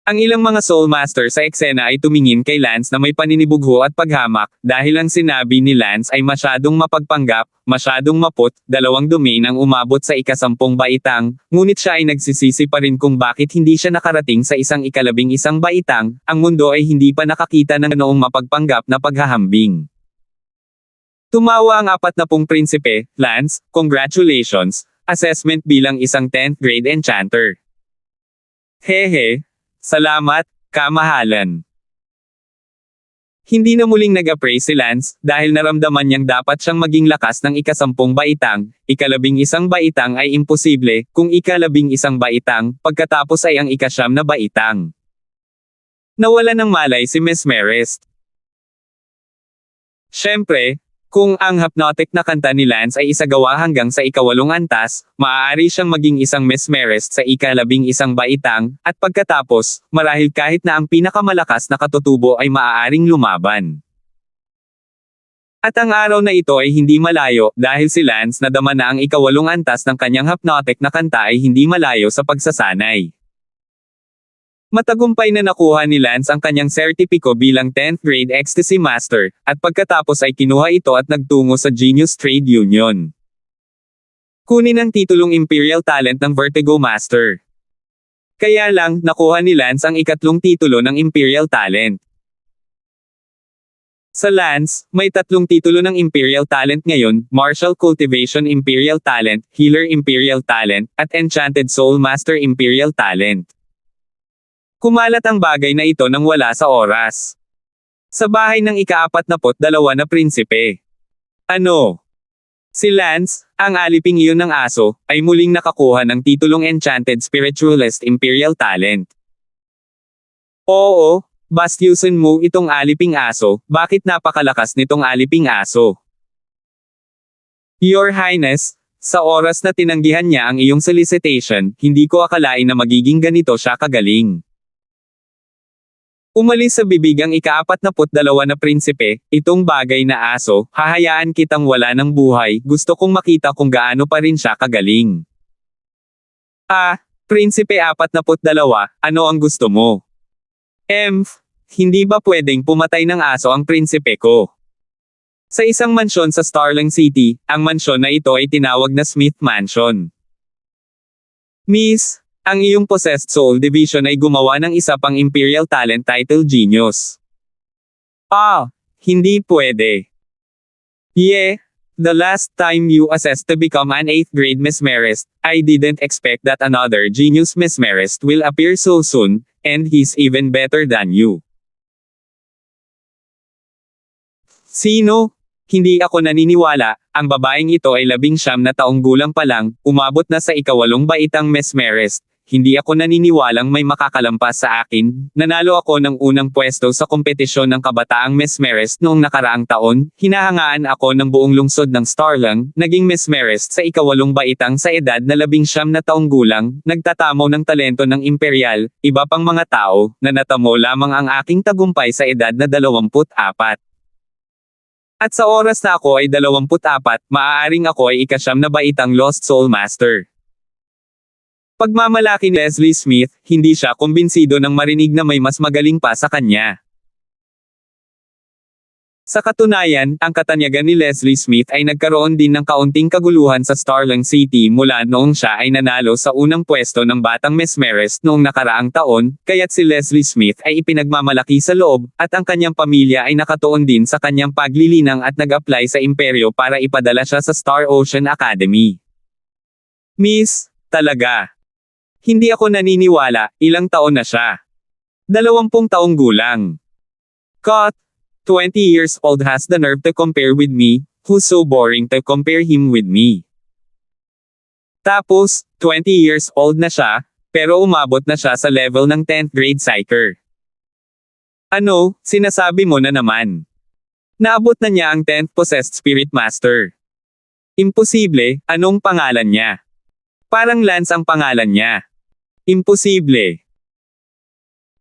Ang ilang mga Soul Master sa eksena ay tumingin kay Lance na may paninibugho at paghamak, dahil ang sinabi ni Lance ay masyadong mapagpanggap, masyadong maput, 2 domain ang umabot sa 10 baitang, ngunit siya ay nagsisisi pa rin kung bakit hindi siya nakarating sa isang 11 baitang, ang mundo ay hindi pa nakakita ng noong mapagpanggap na paghahambing. Tumawa ang 40 prinsipe, Lance, congratulations, assessment bilang isang 10th grade enchanter. Hehe. Salamat, kamahalan. Hindi na muling nag-appraise si Lance, dahil naramdaman niyang dapat siyang maging lakas ng 10 baitang, 11 baitang ay imposible, kung 11 baitang, pagkatapos ay ang 9 na baitang. Nawala ng malay si mesmerist. Siyempre, kung ang hypnotic na kanta ni Lance ay isagawa hanggang sa 8 antas, maaari siyang maging isang mesmerist sa 11 baitang, at pagkatapos, marahil kahit na ang pinakamalakas na katutubo ay maaaring lumaban. At ang araw na ito ay hindi malayo, dahil si Lance nadama na ang 8 antas ng kanyang hypnotic na kanta ay hindi malayo sa pagsasanay. Matagumpay na nakuha ni Lance ang kanyang sertipiko bilang 10th grade Ecstasy Master, at pagkatapos ay kinuha ito at nagtungo sa Genius Trade Union. Kunin ang titulong Imperial Talent ng Vertigo Master. Kaya lang, nakuha ni Lance ang 3 titulo ng Imperial Talent. Sa Lance, may 3 titulo ng Imperial Talent ngayon, Martial Cultivation Imperial Talent, Healer Imperial Talent, at Enchanted Soul Master Imperial Talent. Kumalat ang bagay na ito nang wala sa oras. Sa bahay ng 42 na prinsipe. Ano? Si Lance, ang aliping iyon ng aso, ay muling nakakuha ng titulong Enchanted Spiritualist Imperial Talent. Oo, bastyusin mo itong aliping aso, bakit napakalakas nitong aliping aso? Your Highness, sa oras na tinanggihan niya ang iyong solicitation, hindi ko akalain na magiging ganito siya kagaling. Umalis sa bibig ang 42 na prinsipe, itong bagay na aso, hahayaan kitang wala ng buhay, gusto kong makita kung gaano pa rin siya kagaling. Prinsipe 42, ano ang gusto mo? Hindi ba pwedeng pumatay ng aso ang prinsipe ko? Sa isang mansyon sa Starling City, ang mansyon na ito ay tinawag na Smith Mansion. Miss, ang iyong possessed soul division ay gumawa ng isa pang Imperial Talent Title Genius. Hindi pwede. The last time you assessed to become an 8th grade mesmerist, I didn't expect that another genius mesmerist will appear so soon, and he's even better than you. Sino? Hindi ako naniniwala, ang babaeng ito ay 19 na taong gulang pa lang, umabot na sa ika-8 baitang mesmerist. Hindi ako naniniwalang may makakalampas sa akin, nanalo ako ng unang pwesto sa kompetisyon ng kabataang mesmerist noong nakaraang taon, hinahangaan ako ng buong lungsod ng Starling, naging mesmerist sa ika-8 baitang sa edad na 19 na taong gulang, nagtatamo ng talento ng imperial, iba pang mga tao, na natamo lamang ang aking tagumpay sa edad na 24. At sa oras na ako ay 24, maaaring ako ay ika-9 na baitang Lost Soul Master. Pagmamalaki ni Leslie Smith, hindi siya kumbinsido nang marinig na may mas magaling pa sa kanya. Sa katunayan, ang katanyagan ni Leslie Smith ay nagkaroon din ng kaunting kaguluhan sa Starling City mula noong siya ay nanalo sa unang pwesto ng batang mesmerist noong nakaraang taon, kaya't si Leslie Smith ay ipinagmamalaki sa loob, at ang kanyang pamilya ay nakatuon din sa kanyang paglilinang at nag-apply sa imperyo para ipadala siya sa Star Ocean Academy. Miss, talaga. Hindi ako naniniwala, ilang taon na siya. 20 taong gulang. Cut. 20 years old has the nerve to compare with me, who's so boring to compare him with me. Tapos, 20 years old na siya, pero umabot na siya sa level ng 10th grade psyker. Ano, sinasabi mo na naman? Naabot na niya ang 10th possessed spirit master. Imposible, anong pangalan niya? Parang Lance ang pangalan niya. Imposible.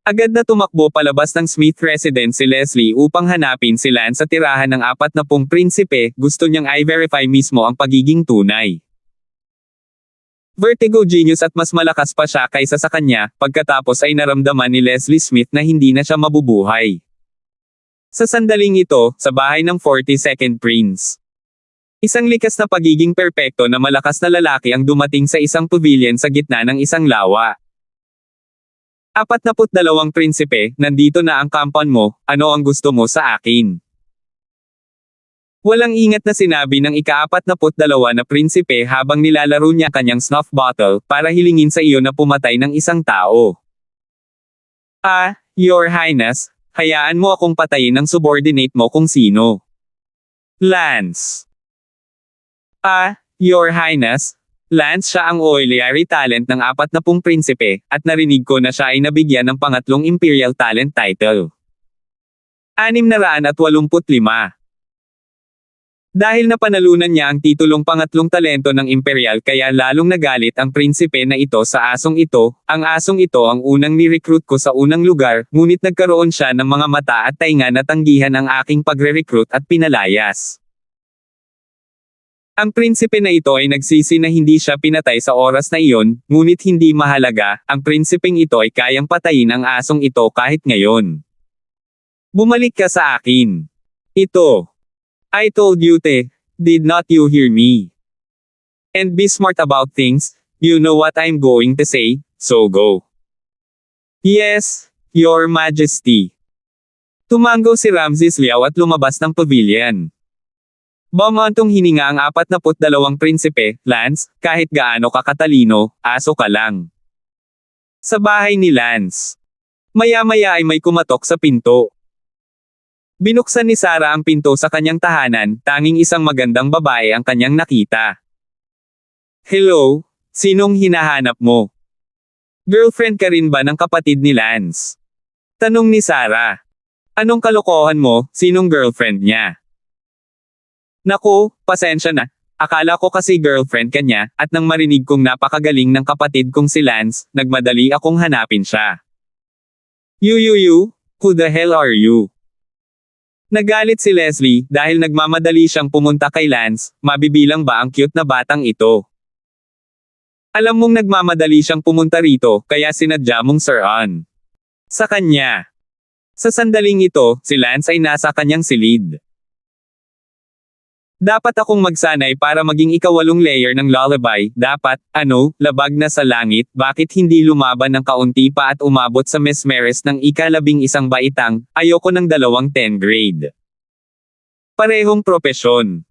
Agad na tumakbo palabas ng Smith residence si Leslie upang hanapin si Lance sa tirahan ng 40 prinsipe, gusto niyang i-verify mismo ang pagiging tunay. Vertigo genius at mas malakas pa siya kaysa sa kanya, pagkatapos ay naramdaman ni Leslie Smith na hindi na siya mabubuhay. Sa sandaling ito, sa bahay ng 42nd Prince. Isang likas na pagiging perpekto na malakas na lalaki ang dumating sa isang pavilion sa gitna ng isang lawa. 42 prinsipe, nandito na ang kampan mo, ano ang gusto mo sa akin? Walang ingat na sinabi ng ika-42 na prinsipe habang nilalaro niya kanyang snuff bottle para hilingin sa iyo na pumatay ng isang tao. Your Highness, hayaan mo akong patayin ng subordinate mo kung sino. Lance. Your Highness, Lance siya ang auxiliary talent ng 40 prinsipe, at narinig ko na siya ay nabigyan ng pangatlong Imperial Talent title. 685. Dahil napanalunan niya ang titulong pangatlong talento ng Imperial kaya lalong nagalit ang prinsipe na ito sa asong ito, ang asong ito ang unang ni-recruit ko sa unang lugar, ngunit nagkaroon siya ng mga mata at tainga na tanggihan ang aking pagre-recruit at pinalayas. Ang prinsipe na ito ay nagsisi na hindi siya pinatay sa oras na iyon, ngunit hindi mahalaga, ang prinsipeng ito ay kayang patayin ang asong ito kahit ngayon. Bumalik ka sa akin. Ito. I told you did not you hear me? And be smart about things, you know what I'm going to say, so go. Yes, Your Majesty. Tumango si Ramses Liao at lumabas ng pavilion. Bumantong hininga ang 42 prinsipe, Lance, kahit gaano ka katalino, aso ka lang. Sa bahay ni Lance. Maya-maya ay may kumatok sa pinto. Binuksan ni Sarah ang pinto sa kanyang tahanan, tanging isang magandang babae ang kanyang nakita. Hello, sinong hinahanap mo? Girlfriend ka rin ba ng kapatid ni Lance? Tanong ni Sarah. Anong kalokohan mo, sinong girlfriend niya? Naku, pasensya na. Akala ko kasi girlfriend ka niya, at nang marinig kong napakagaling ng kapatid kong si Lance, nagmadali akong hanapin siya. You, who the hell are you? Nagalit si Leslie, dahil nagmamadali siyang pumunta kay Lance, mabibilang ba ang cute na batang ito? Alam mong nagmamadali siyang pumunta rito, kaya sinadya mong Sir sa kanya. Sa sandaling ito, si Lance ay nasa kanyang silid. Dapat akong magsanay para maging ikawalong layer ng lullaby, dapat, labag na sa langit, bakit hindi lumaban ng kaunti pa at umabot sa mesmeres ng ika-11 baitang, ayoko ng 10 grade. Parehong propesyon.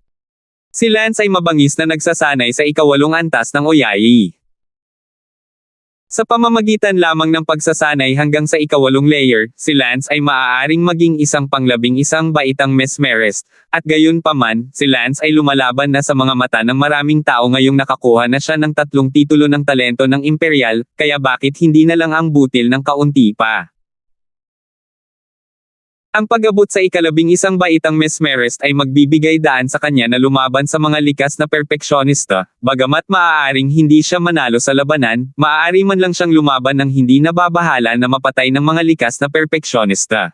Si Lance ay mabangis na nagsasanay sa ikawalong antas ng Oyayi. Sa pamamagitan lamang ng pagsasanay hanggang sa ikawalong layer, si Lance ay maaaring maging isang pang-11 baitang mesmerist, at gayon paman, si Lance ay lumalaban na sa mga mata ng maraming tao ngayong nakakuha na siya ng 3 titulo ng talento ng imperial, kaya bakit hindi na lang ang butil ng kaunti pa? Ang pag-abot sa ika-11 baitang mesmerist ay magbibigay daan sa kanya na lumaban sa mga likas na perpeksyonista, bagamat maaaring hindi siya manalo sa labanan, maaari man lang siyang lumaban ng hindi nababahala na mapatay ng mga likas na perpeksyonista.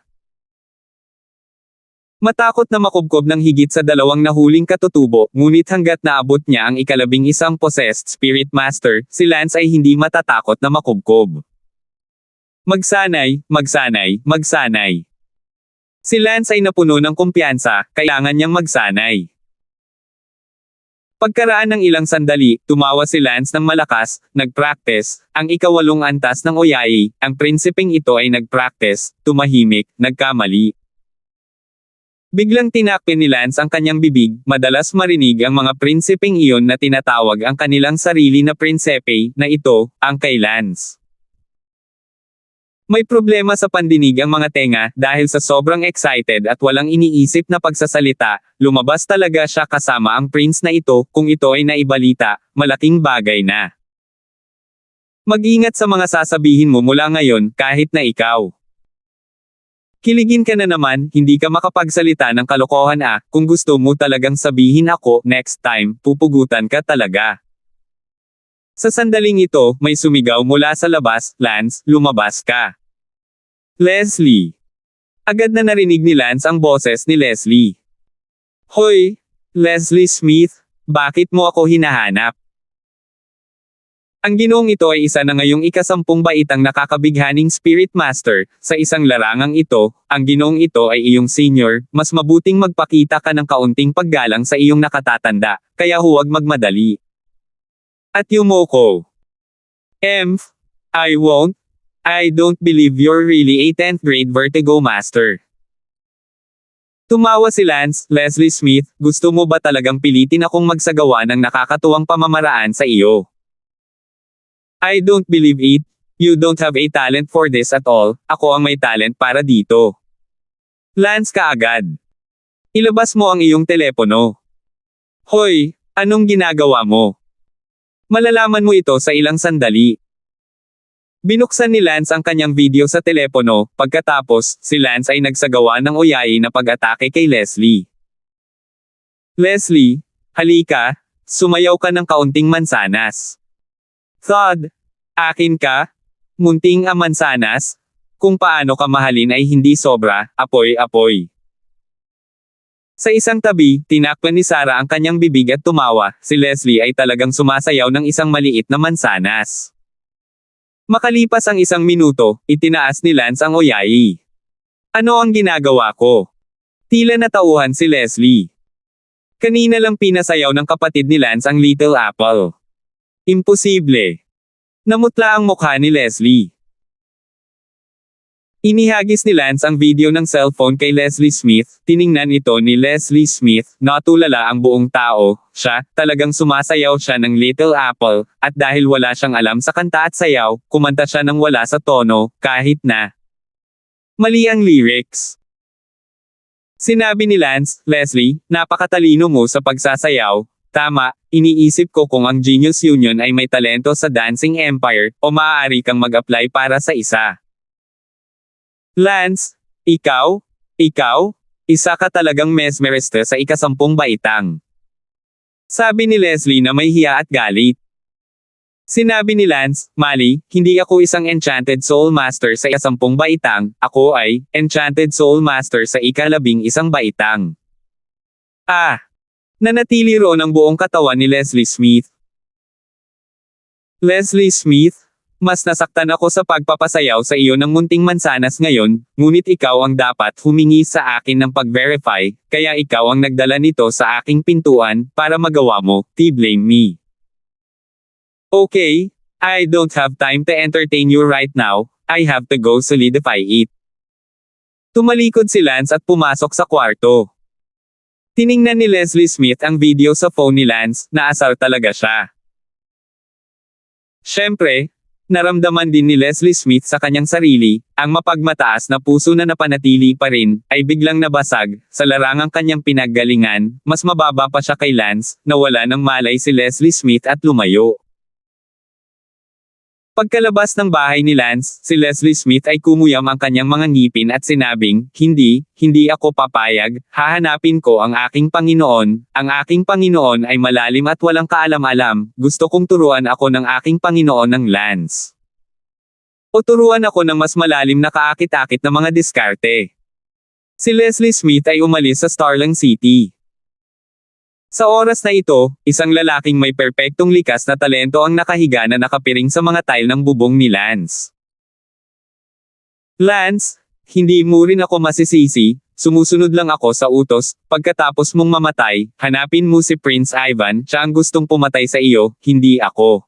Matakot na makubkob ng higit sa 2 nahuling katutubo, ngunit hanggat naabot niya ang ika-11 possessed spirit master, si Lance ay hindi matatakot na makubkob. Magsanay, magsanay, magsanay. Si Lance ay napuno ng kumpiyansa, kailangan niyang magsanay. Pagkaraan ng ilang sandali, tumawa si Lance ng malakas, nag-practice, ang ikawalong antas ng Oyayi, ang prinsipeng ito ay nag-practice, tumahimik, nagkamali. Biglang tinakpin ni Lance ang kanyang bibig, madalas marinig ang mga prinsipeng iyon na tinatawag ang kanilang sarili na prinsepe, na ito, ang kay Lance. May problema sa pandinig ang mga tenga, dahil sa sobrang excited at walang iniisip na pagsasalita, lumabas talaga siya kasama ang prince na ito, kung ito ay naibalita, malaking bagay na. Mag-ingat sa mga sasabihin mo mula ngayon, kahit na ikaw. Kiligin ka na naman, hindi ka makapagsalita ng kalokohan kung gusto mo talagang sabihin ako, next time, pupugutan ka talaga. Sa sandaling ito, may sumigaw mula sa labas, Lance, lumabas ka. Leslie. Agad na narinig ni Lance ang boses ni Leslie. Hoy, Leslie Smith, bakit mo ako hinahanap? Ang ginoong ito ay isa na ngayong ika-10 baitang nakakabighaning Spirit Master, sa isang larangang ito, ang ginoong ito ay iyong senior, mas mabuting magpakita ka ng kaunting paggalang sa iyong nakatatanda, kaya huwag magmadali. At Yumoko. I won't. I don't believe you're really a 10th grade vertigo master. Tumawa si Lance, Leslie Smith, gusto mo ba talagang pilitin akong magsagawa ng nakakatuwang pamamaraan sa iyo? I don't believe it. You don't have a talent for this at all, ako ang may talent para dito. Lance kaagad. Ilabas mo ang iyong telepono. Hoy, anong ginagawa mo? Malalaman mo ito sa ilang sandali. Binuksan ni Lance ang kanyang video sa telepono, pagkatapos, si Lance ay nagsagawa ng Oyayi na pag-atake kay Leslie. Leslie, halika, sumayaw ka ng kaunting mansanas. Thud, akin ka? Munting mansanas? Kung paano ka mahalin ay hindi sobra, apoy-apoy. Sa isang tabi, tinakpan ni Sarah ang kanyang bibig at tumawa, si Leslie ay talagang sumasayaw ng isang maliit na mansanas. Makalipas ang 1 minuto, itinaas ni Lance ang Oyayi. Ano ang ginagawa ko? Tila natauhan si Leslie. Kanina lang pinasayaw ng kapatid ni Lance ang Little Apple. Imposible. Namutla ang mukha ni Leslie. Inihagis ni Lance ang video ng cellphone kay Leslie Smith, tiningnan ito ni Leslie Smith, natulala ang buong tao, siya, talagang sumasayaw siya ng Little Apple, at dahil wala siyang alam sa kanta at sayaw, kumanta siya ng wala sa tono, kahit na mali ang lyrics. Sinabi ni Lance, Leslie, napakatalino mo sa pagsasayaw. Tama, iniisip ko kung ang Genius Union ay may talento sa Dancing Empire, o maaari kang mag-apply para sa isa. Lance, ikaw, isa ka talagang mesmerista sa ika-10 baitang. Sabi ni Leslie na may hiya at galit. Sinabi ni Lance, Mali, hindi ako isang Enchanted Soul Master sa ika-10 baitang, ako ay Enchanted Soul Master sa ika-11 baitang. Nanatili roon ang buong katawan ni Leslie Smith. Leslie Smith, mas nasaktan ako sa pagpapasayaw sa iyo ng munting mansanas ngayon, ngunit ikaw ang dapat humingi sa akin ng pag-verify, kaya ikaw ang nagdala nito sa aking pintuan, para magawa mo, blame me. Okay, I don't have time to entertain you right now, I have to go solidify it. Tumalikod si Lance at pumasok sa kwarto. Tiningnan ni Leslie Smith ang video sa phone ni Lance, naasar talaga siya. Siyempre, naramdaman din ni Leslie Smith sa kanyang sarili, ang mapagmataas na puso na napanatili pa rin, ay biglang nabasag, sa larangang kanyang pinaggalingan, mas mababa pa siya kay Lance, nawala ng malay si Leslie Smith at lumayo. Pagkalabas ng bahay ni Lance, si Leslie Smith ay kumuyam ang kanyang mga ngipin at sinabing, hindi ako papayag, hahanapin ko ang aking Panginoon, ang aking Panginoon ay malalim at walang kaalam-alam, gusto kong turuan ako ng aking Panginoon ng Lance. O turuan ako ng mas malalim na kaakit-akit na mga diskarte. Si Leslie Smith ay umalis sa Starling City. Sa oras na ito, isang lalaking may perpektong likas na talento ang nakahiga na nakapiring sa mga tile ng bubong ni Lance. Lance, hindi mo rin ako masisisi, sumusunod lang ako sa utos, pagkatapos mong mamatay, hanapin mo si Prince Ivan, siya ang gustong pumatay sa iyo, hindi ako.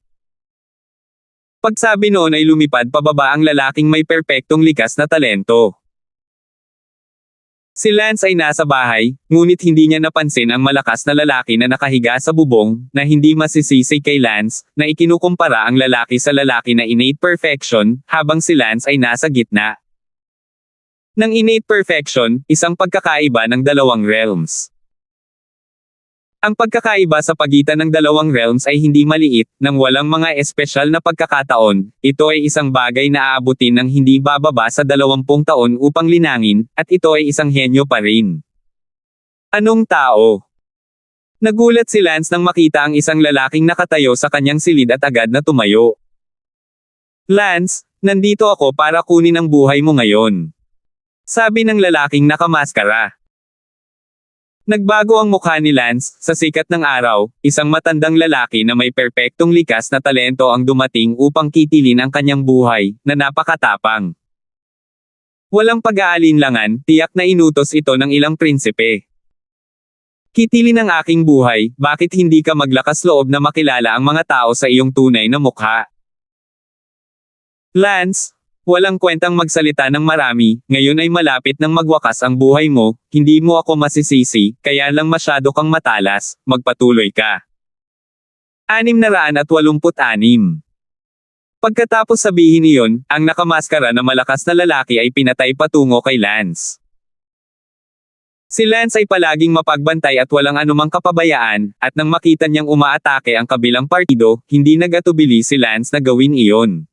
Pagsabi noon ay lumipad pababa ang lalaking may perpektong likas na talento. Si Lance ay nasa bahay, ngunit hindi niya napansin ang malakas na lalaki na nakahiga sa bubong, na hindi masisisi kay Lance, na ikinukumpara ang lalaki sa lalaki na innate perfection, habang si Lance ay nasa gitna ng innate perfection, isang pagkakaiba ng dalawang realms. Ang pagkakaiba sa pagitan ng dalawang realms ay hindi maliit, nang walang mga espesyal na pagkakataon, ito ay isang bagay na aabutin ng hindi bababa sa 20 taon upang linangin, at ito ay isang henyo pa rin. Anong tao? Nagulat si Lance nang makita ang isang lalaking nakatayo sa kanyang silid at agad na tumayo. Lance, nandito ako para kunin ang buhay mo ngayon. Sabi ng lalaking nakamaskara. Nagbago ang mukha ni Lance, sa sikat ng araw, isang matandang lalaki na may perpektong likas na talento ang dumating upang kitilin ang kanyang buhay, na napakatapang. Walang pag-aalinlangan, tiyak na inutos ito ng ilang prinsipe. Kitilin ang aking buhay, bakit hindi ka maglakas loob na makilala ang mga tao sa iyong tunay na mukha? Lance, walang kwentang magsalita ng marami, ngayon ay malapit nang magwakas ang buhay mo, hindi mo ako masisisi, kaya lang masyado kang matalas, magpatuloy ka. 686. Pagkatapos sabihin iyon, ang nakamaskara na malakas na lalaki ay pinatay patungo kay Lance. Si Lance ay palaging mapagbantay at walang anumang kapabayaan, at nang makita niyang umaatake ang kabilang partido, hindi nagatubili si Lance na gawin iyon.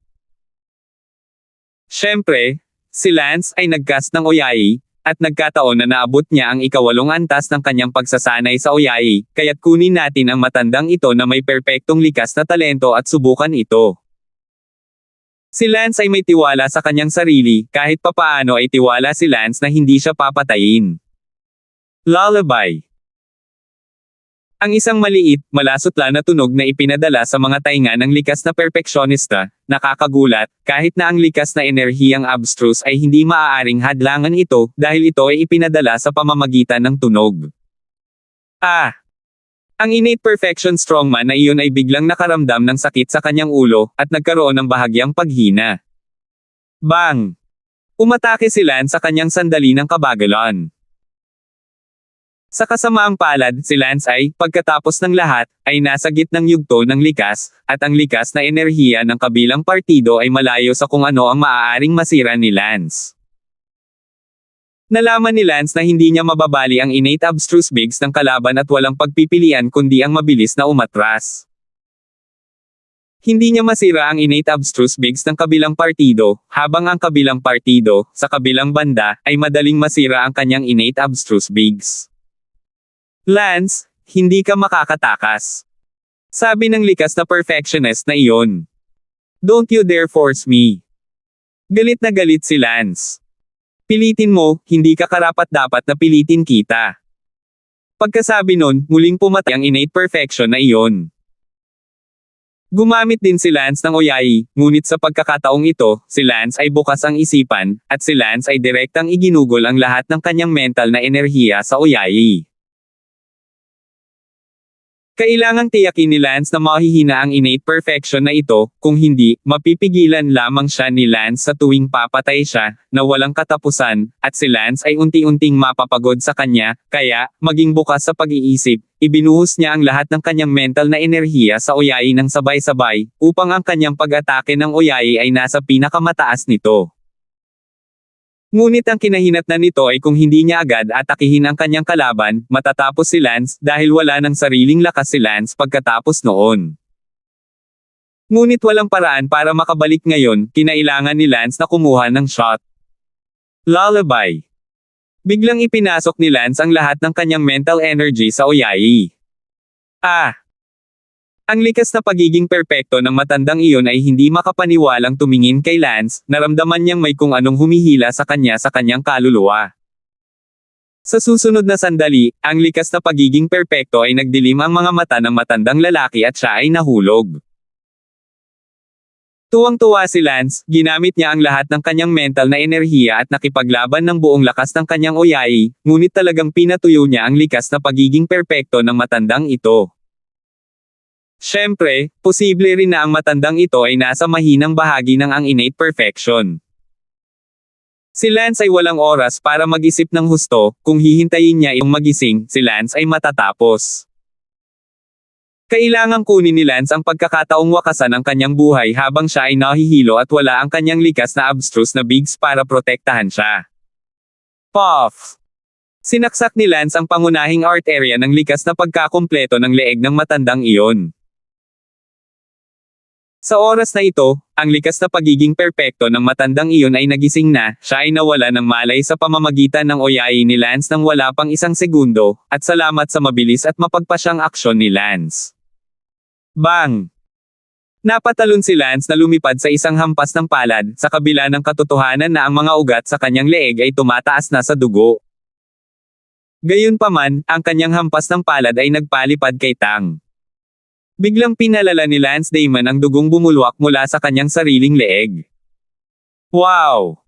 Siyempre, si Lance ay nagcast ng Oyayi, at nagkataon na naabot niya ang ika-8 antas ng kanyang pagsasanay sa Oyayi, kaya't kunin natin ang matandang ito na may perpektong likas na talento at subukan ito. Si Lance ay may tiwala sa kanyang sarili, kahit papaano ay tiwala si Lance na hindi siya papatayin. Lullaby. Ang isang maliit, malasutla na tunog na ipinadala sa mga tainga ng likas na perpeksyonista, nakakagulat, kahit na ang likas na enerhiyang abstruse ay hindi maaaring hadlangan ito, dahil ito ay ipinadala sa pamamagitan ng tunog. Ang innate perfection strongman na iyon ay biglang nakaramdam ng sakit sa kanyang ulo, at nagkaroon ng bahagyang paghina. Bang! Umatake si Lance sa kanyang sandali ng kabagalan. Sa kasamaang palad, si Lance ay, pagkatapos ng lahat, ay nasa gitnang yugto ng likas, at ang likas na enerhiya ng kabilang partido ay malayo sa kung ano ang maaaring masira ni Lance. Nalaman ni Lance na hindi niya mababali ang innate abstruse bigs ng kalaban at walang pagpipilian kundi ang mabilis na umatras. Hindi niya masira ang innate abstruse bigs ng kabilang partido, habang ang kabilang partido, sa kabilang banda, ay madaling masira ang kanyang innate abstruse bigs. Lance, hindi ka makakatakas. Sabi ng likas na perfectionist na iyon. Don't you dare force me. Galit na galit si Lance. Pilitin mo, hindi ka karapat-dapat na pilitin kita. Pagkasabi nun, muling pumatay ang innate perfection na iyon. Gumamit din si Lance ng Oyayi, ngunit sa pagkakataong ito, si Lance ay bukas ang isipan, at si Lance ay direktang iginugol ang lahat ng kanyang mental na enerhiya sa Oyayi. Kailangang tiyakin ni Lance na mahihina ang innate perfection na ito, kung hindi, mapipigilan lamang siya ni Lance sa tuwing papatay siya, na walang katapusan, at si Lance ay unti-unting mapapagod sa kanya, kaya, maging bukas sa pag-iisip, ibinuhos niya ang lahat ng kanyang mental na enerhiya sa Oyayi ng sabay-sabay, upang ang kanyang pag-atake ng Oyayi ay nasa pinakamataas nito. Ngunit ang kinahinatnan nito ay kung hindi niya agad atakihin ang kanyang kalaban, matatapos si Lance dahil wala ng sariling lakas si Lance pagkatapos noon. Ngunit walang paraan para makabalik ngayon, kinailangan ni Lance na kumuha ng shot. Lullaby. Biglang ipinasok ni Lance ang lahat ng kanyang mental energy sa Oyayi. Ang likas na pagiging perpekto ng matandang iyon ay hindi makapaniwalang tumingin kay Lance, naramdaman niyang may kung anong humihila sa kanyang kaluluwa. Sa susunod na sandali, ang likas na pagiging perpekto ay nagdilim ang mga mata ng matandang lalaki at siya ay nahulog. Tuwang-tuwa si Lance, ginamit niya ang lahat ng kanyang mental na enerhiya at nakipaglaban ng buong lakas ng kanyang Oyayi, ngunit talagang pinatuyo niya ang likas na pagiging perpekto ng matandang ito. Siyempre, posible rin na ang matandang ito ay nasa mahinang bahagi ng ang innate perfection. Si Lance ay walang oras para mag-isip ng husto, kung hihintayin niya yung magising, si Lance ay matatapos. Kailangang kunin ni Lance ang pagkakataong wakasan ang kanyang buhay habang siya ay nahihilo at wala ang kanyang likas na abstruse na bigs para protektahan siya. Puff! Sinaksak ni Lance ang pangunahing arterya ng likas na pagkakumpleto ng leeg ng matandang iyon. Sa oras na ito, ang likas na pagiging perpekto ng matandang iyon ay nagising na, siya ay nawala ng malay sa pamamagitan ng Oyayi ni Lance nang wala pang isang segundo, at salamat sa mabilis at mapagpasyang aksyon ni Lance. Bang! Napatalon si Lance na lumipad sa isang hampas ng palad, sa kabila ng katotohanan na ang mga ugat sa kanyang leeg ay tumataas na sa dugo. Gayunpaman, ang kanyang hampas ng palad ay nagpalipad kay Tang. Biglang pinalala ni Lance Damon ang dugong bumulwak mula sa kanyang sariling leeg. Wow!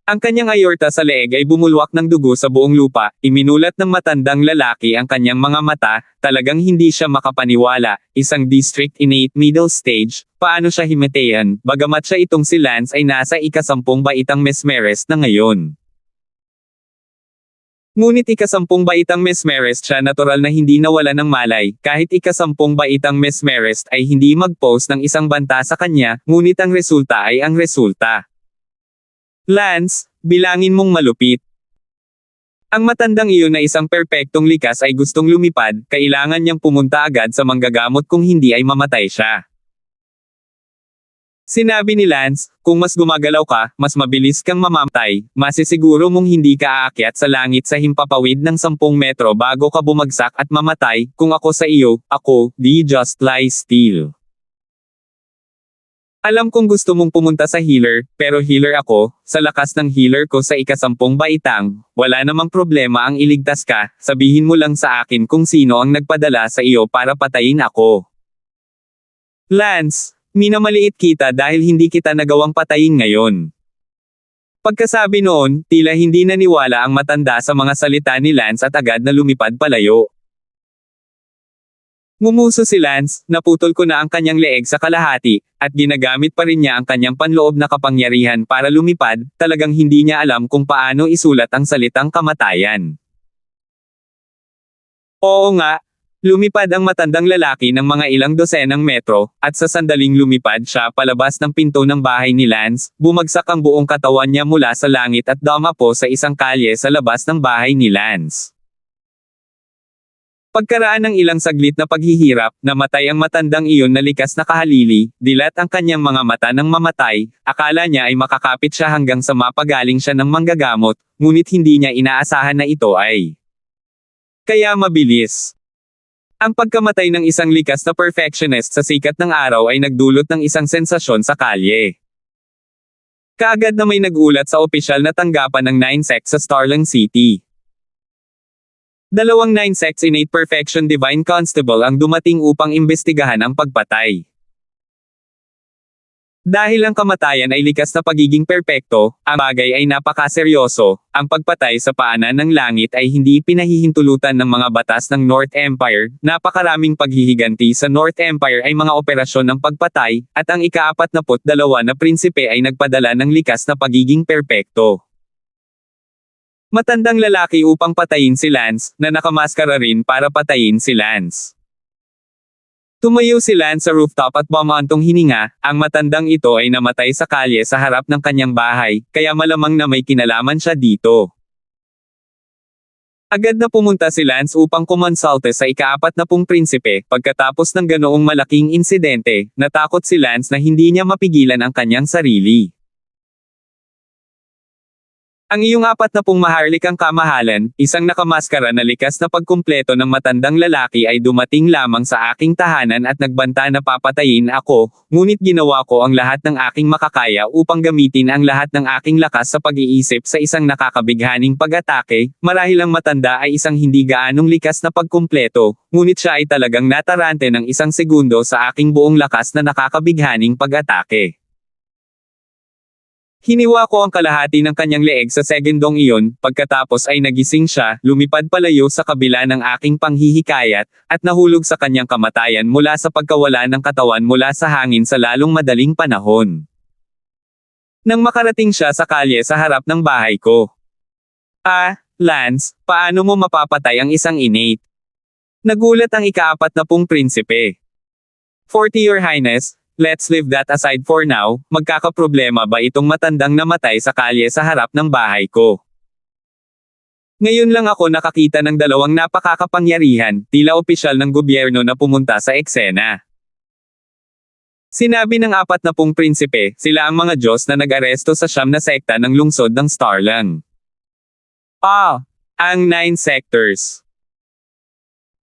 Ang kanyang aorta sa leeg ay bumulwak ng dugo sa buong lupa, iminulat ng matandang lalaki ang kanyang mga mata, talagang hindi siya makapaniwala, isang district innate middle stage, paano siya himatayan, bagamat siya itong si Lance ay nasa ika-10 baitang mesmerist na ngayon. Ngunit ika-10 baitang mesmerist siya natural na hindi nawala ng malay, kahit ika-10 baitang mesmerist ay hindi mag-post ng isang banta sa kanya, ngunit ang resulta ay ang resulta. Lance, bilangin mong malupit. Ang matandang iyon na isang perpektong likas ay gustong lumipad, kailangan niyang pumunta agad sa manggagamot kung hindi ay mamatay siya. Sinabi ni Lance, kung mas gumagalaw ka, mas mabilis kang mamamatay, masisiguro mong hindi ka aakyat sa langit sa himpapawid ng 10 metro bago ka bumagsak at mamatay, kung ako sa iyo, ako, di just lie still. Alam kong gusto mong pumunta sa healer, pero healer ako, sa lakas ng healer ko sa ika-10 baitang, wala namang problema ang iligtas ka, sabihin mo lang sa akin kung sino ang nagpadala sa iyo para patayin ako. Lance, minamaliit kita dahil hindi kita nagawang patayin ngayon. Pagkasabi noon, tila hindi naniwala ang matanda sa mga salita ni Lance at agad na lumipad palayo. Ngumuso si Lance, naputol ko na ang kanyang leeg sa kalahati, at ginagamit pa rin niya ang kanyang panloob na kapangyarihan para lumipad, talagang hindi niya alam kung paano isulat ang salitang kamatayan. Oo nga. Lumipad ang matandang lalaki ng mga ilang dosenang metro, at sa sandaling lumipad siya palabas ng pinto ng bahay ni Lance, bumagsak ang buong katawan niya mula sa langit at dumapo sa isang kalye sa labas ng bahay ni Lance. Pagkaraan ng ilang saglit na paghihirap, namatay ang matandang iyon na likas na kahalili, dilat ang kanyang mga mata ng mamatay, akala niya ay makakapit siya hanggang sa mapagaling siya ng manggagamot, ngunit hindi niya inaasahan na ito ay kaya mabilis. Ang pagkamatay ng isang likas na perfectionist sa sikat ng araw ay nagdulot ng isang sensasyon sa kalye. Kaagad na may nag-ulat sa opisyal na tanggapan ng 9 Sec sa Starling City. Dalawang 9 sects innate perfection divine constable ang dumating upang imbestigahan ang pagpatay. Dahil ang kamatayan ay likas na pagiging perpekto, ang bagay ay napakaseryoso, ang pagpatay sa paanan ng langit ay hindi pinahihintulutan ng mga batas ng North Empire, napakaraming paghihiganti sa North Empire ay mga operasyon ng pagpatay, at ang ika-42 na prinsipe ay nagpadala ng likas na pagiging perpekto. Matandang lalaki upang patayin si Lance, na nakamaskara rin para patayin si Lance. Tumayo si Lance sa rooftop at bumantong hininga, ang matandang ito ay namatay sa kalye sa harap ng kanyang bahay, kaya malamang na may kinalaman siya dito. Agad na pumunta si Lance upang kumonsulte sa ika-40 prinsipe, pagkatapos ng ganoong malaking insidente, natakot si Lance na hindi niya mapigilan ang kanyang sarili. Ang iyong 40 maharlikang kamahalan, isang nakamaskara na likas na pagkumpleto ng matandang lalaki ay dumating lamang sa aking tahanan at nagbanta na papatayin ako, ngunit ginawa ko ang lahat ng aking makakaya upang gamitin ang lahat ng aking lakas sa pag-iisip sa isang nakakabighaning pag-atake, marahil ang matanda ay isang hindi gaanong likas na pagkumpleto, ngunit siya ay talagang natarante ng isang segundo sa aking buong lakas na nakakabighaning pag-atake. Hiniwa ko ang kalahati ng kanyang leeg sa segundong iyon, pagkatapos ay nagising siya, lumipad palayo sa kabila ng aking panghihikayat, at nahulog sa kanyang kamatayan mula sa pagkawala ng katawan mula sa hangin sa lalong madaling panahon. Nang makarating siya sa kalye sa harap ng bahay ko. Lance, paano mo mapapatay ang isang innate? Nagulat ang ika-40 prinsipe. 40 Your Highness, let's leave that aside for now, magkakaproblema ba itong matandang namatay sa kalye sa harap ng bahay ko? Ngayon lang ako nakakita ng dalawang napakakapangyarihan, tila opisyal ng gobyerno na pumunta sa eksena. Sinabi ng 40 prinsipe, sila ang mga Diyos na nag-aresto sa siyam na sekta ng lungsod ng Starlang. Ang 9 sectors.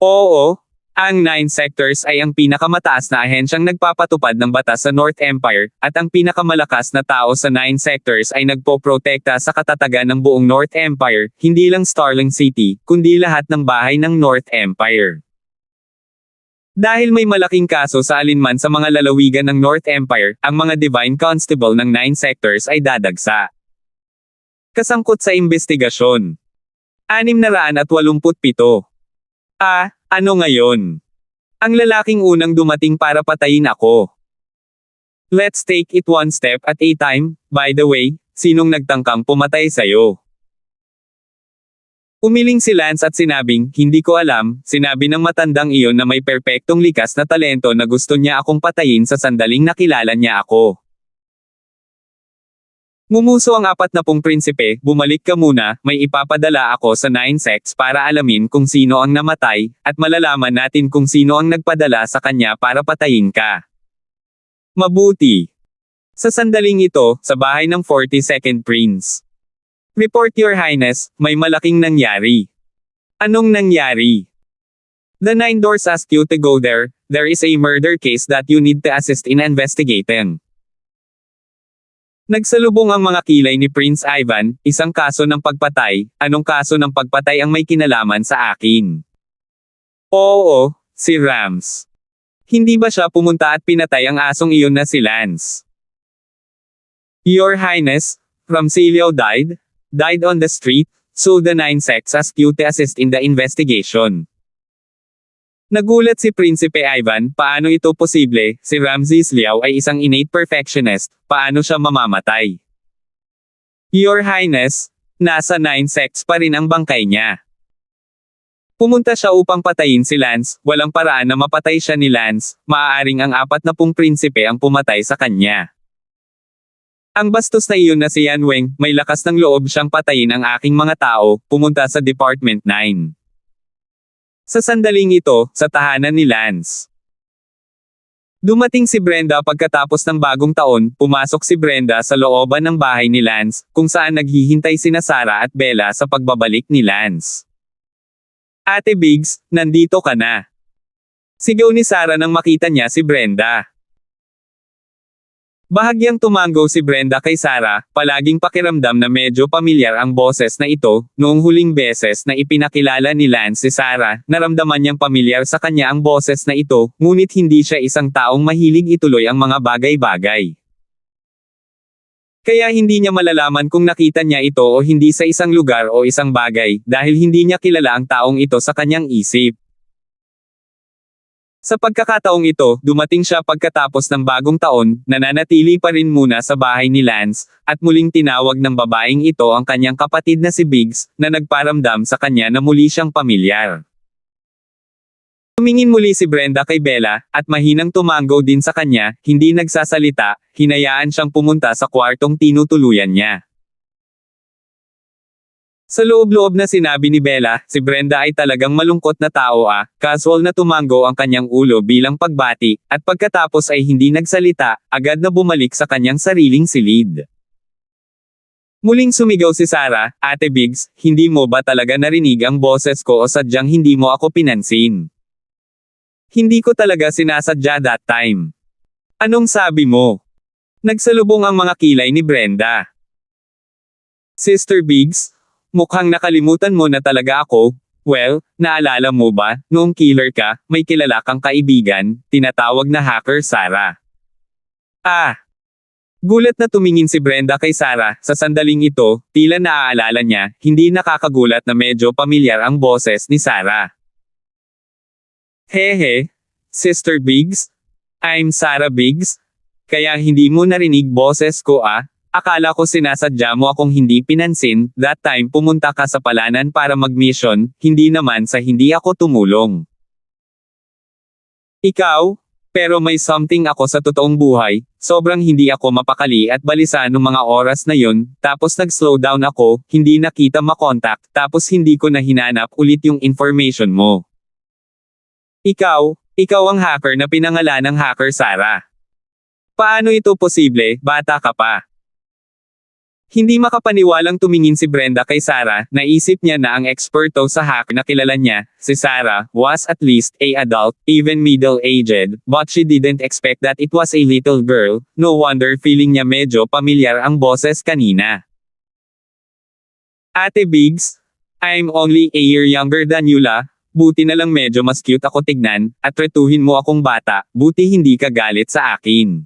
Oo. Ang 9 sectors ay ang pinakamataas na ahensyang nagpapatupad ng batas sa North Empire, at ang pinakamalakas na tao sa 9 sectors ay nagpoprotekta sa katatagan ng buong North Empire, hindi lang Starling City, kundi lahat ng bahay ng North Empire. Dahil may malaking kaso sa alinman sa mga lalawigan ng North Empire, ang mga Divine Constable ng 9 sectors ay dadagsa. Kasangkot sa investigasyon. 687. Ano ngayon? Ang lalaking unang dumating para patayin ako. Let's take it one step at a time. By the way, sinong nagtangkang pumatay sa'yo? Umiling si Lance at sinabing, hindi ko alam, sinabi ng matandang iyon na may perpektong likas na talento na gusto niya akong patayin sa sandaling nakilala niya ako. Ngumuso ang 40 prinsipe, bumalik ka muna, may ipapadala ako sa 9 sects para alamin kung sino ang namatay, at malalaman natin kung sino ang nagpadala sa kanya para patayin ka. Mabuti. Sa sandaling ito, sa bahay ng 42nd Prince. Report Your Highness, may malaking nangyari. Anong nangyari? The 9 doors ask you to go there is a murder case that you need to assist in investigating. Nagsalubong ang mga kilay ni Prince Ivan, isang kaso ng pagpatay, anong kaso ng pagpatay ang may kinalaman sa akin? Oo, si Rams. Hindi ba siya pumunta at pinatay ang asong iyon na si Lance? Your Highness, Ramsilio died on the street, so the 9 sects ask you to assist in the investigation. Nagulat si Prinsipe Ivan, paano ito posible, si Ramses Liao ay isang innate perfectionist, paano siya mamamatay? Your Highness, nasa 9 sects pa rin ang bangkay niya. Pumunta siya upang patayin si Lance, walang paraan na mapatay siya ni Lance, maaaring ang 40 prinsipe ang pumatay sa kanya. Ang bastos na iyon na si Yan Weng, may lakas ng loob siyang patayin ang aking mga tao, pumunta sa Department 9. Sa sandaling ito, sa tahanan ni Lance. Dumating si Brenda pagkatapos ng bagong taon, pumasok si Brenda sa looban ng bahay ni Lance, kung saan naghihintay sina Sarah at Bella sa pagbabalik ni Lance. Ate Biggs, nandito ka na. Sigaw ni Sarah nang makita niya si Brenda. Bahagyang tumango si Brenda kay Sarah, palaging pakiramdam na medyo pamilyar ang boses na ito. Noong huling beses na ipinakilala ni Lance si Sarah, naramdaman niyang pamilyar sa kanya ang boses na ito, ngunit hindi siya isang taong mahilig ituloy ang mga bagay-bagay. Kaya hindi niya malalaman kung nakita niya ito o hindi sa isang lugar o isang bagay, dahil hindi niya kilala ang taong ito sa kanyang isip. Sa pagkakataong ito, dumating siya pagkatapos ng bagong taon, nananatili pa rin muna sa bahay ni Lance, at muling tinawag ng babaeng ito ang kanyang kapatid na si Biggs, na nagparamdam sa kanya na muli siyang pamilyar. Tumingin muli si Brenda kay Bella, at mahinang tumango din sa kanya, hindi nagsasalita, hinayaan siyang pumunta sa kwartong tinutuluyan niya. Sa loob-loob na sinabi ni Bella, si Brenda ay talagang malungkot na tao casual na tumango ang kanyang ulo bilang pagbati, at pagkatapos ay hindi nagsalita, agad na bumalik sa kanyang sariling silid. Muling sumigaw si Sarah, "Ate Biggs, hindi mo ba talaga narinig ang boses ko o sadyang hindi mo ako pinansin? Hindi ko talaga sinasadya that time. Anong sabi mo?" Nagsalubong ang mga kilay ni Brenda. "Sister Biggs, mukhang nakalimutan mo na talaga ako. Well, naalala mo ba, noong killer ka, may kilala kang kaibigan, tinatawag na hacker Sarah." Gulat na tumingin si Brenda kay Sarah, sa sandaling ito, tila naaalala niya, hindi nakakagulat na medyo pamilyar ang boses ni Sarah. "Hehe, Sister Biggs? I'm Sarah Biggs. Kaya hindi mo narinig boses ko Akala ko sinasadya mo akong hindi pinansin, that time pumunta ka sa palanan para mag-mission, hindi naman sa hindi ako tumulong. Ikaw? Pero may something ako sa totoong buhay, sobrang hindi ako mapakali at balisa nung mga oras na yun, tapos nag-slow down ako, hindi na kita makontak, tapos hindi ko na hinanap ulit yung information mo. Ikaw ang hacker na pinangalan ng hacker Sarah. Paano ito posible, bata ka pa?" Hindi makapaniwalang tumingin si Brenda kay Sarah, naisip niya na ang eksperto sa hack na kilala niya, si Sarah, was at least a adult, even middle-aged, but she didn't expect that it was a little girl, no wonder feeling niya medyo pamilyar ang boses kanina. "Ate Biggs, I'm only a year younger than you buti na lang medyo mas cute ako tignan, at tretuhin mo akong bata, buti hindi ka galit sa akin."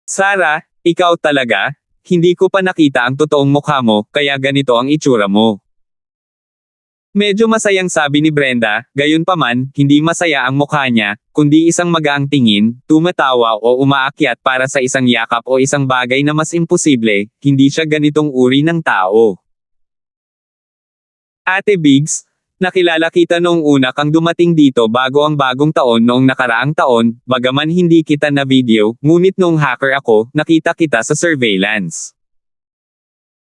"Sarah, ikaw talaga? Hindi ko pa nakita ang totoong mukha mo, kaya ganito ang itsura mo." Medyo masayang sabi ni Brenda, gayunpaman, hindi masaya ang mukha niya, kundi isang magaang tingin, tumatawa o umaakyat para sa isang yakap o isang bagay na mas imposible, hindi siya ganitong uri ng tao. "Ate Biggs, nakilala kita noong una kang dumating dito bago ang bagong taon noong nakaraang taon, bagaman hindi kita na video, ngunit noong hacker ako, nakita kita sa surveillance.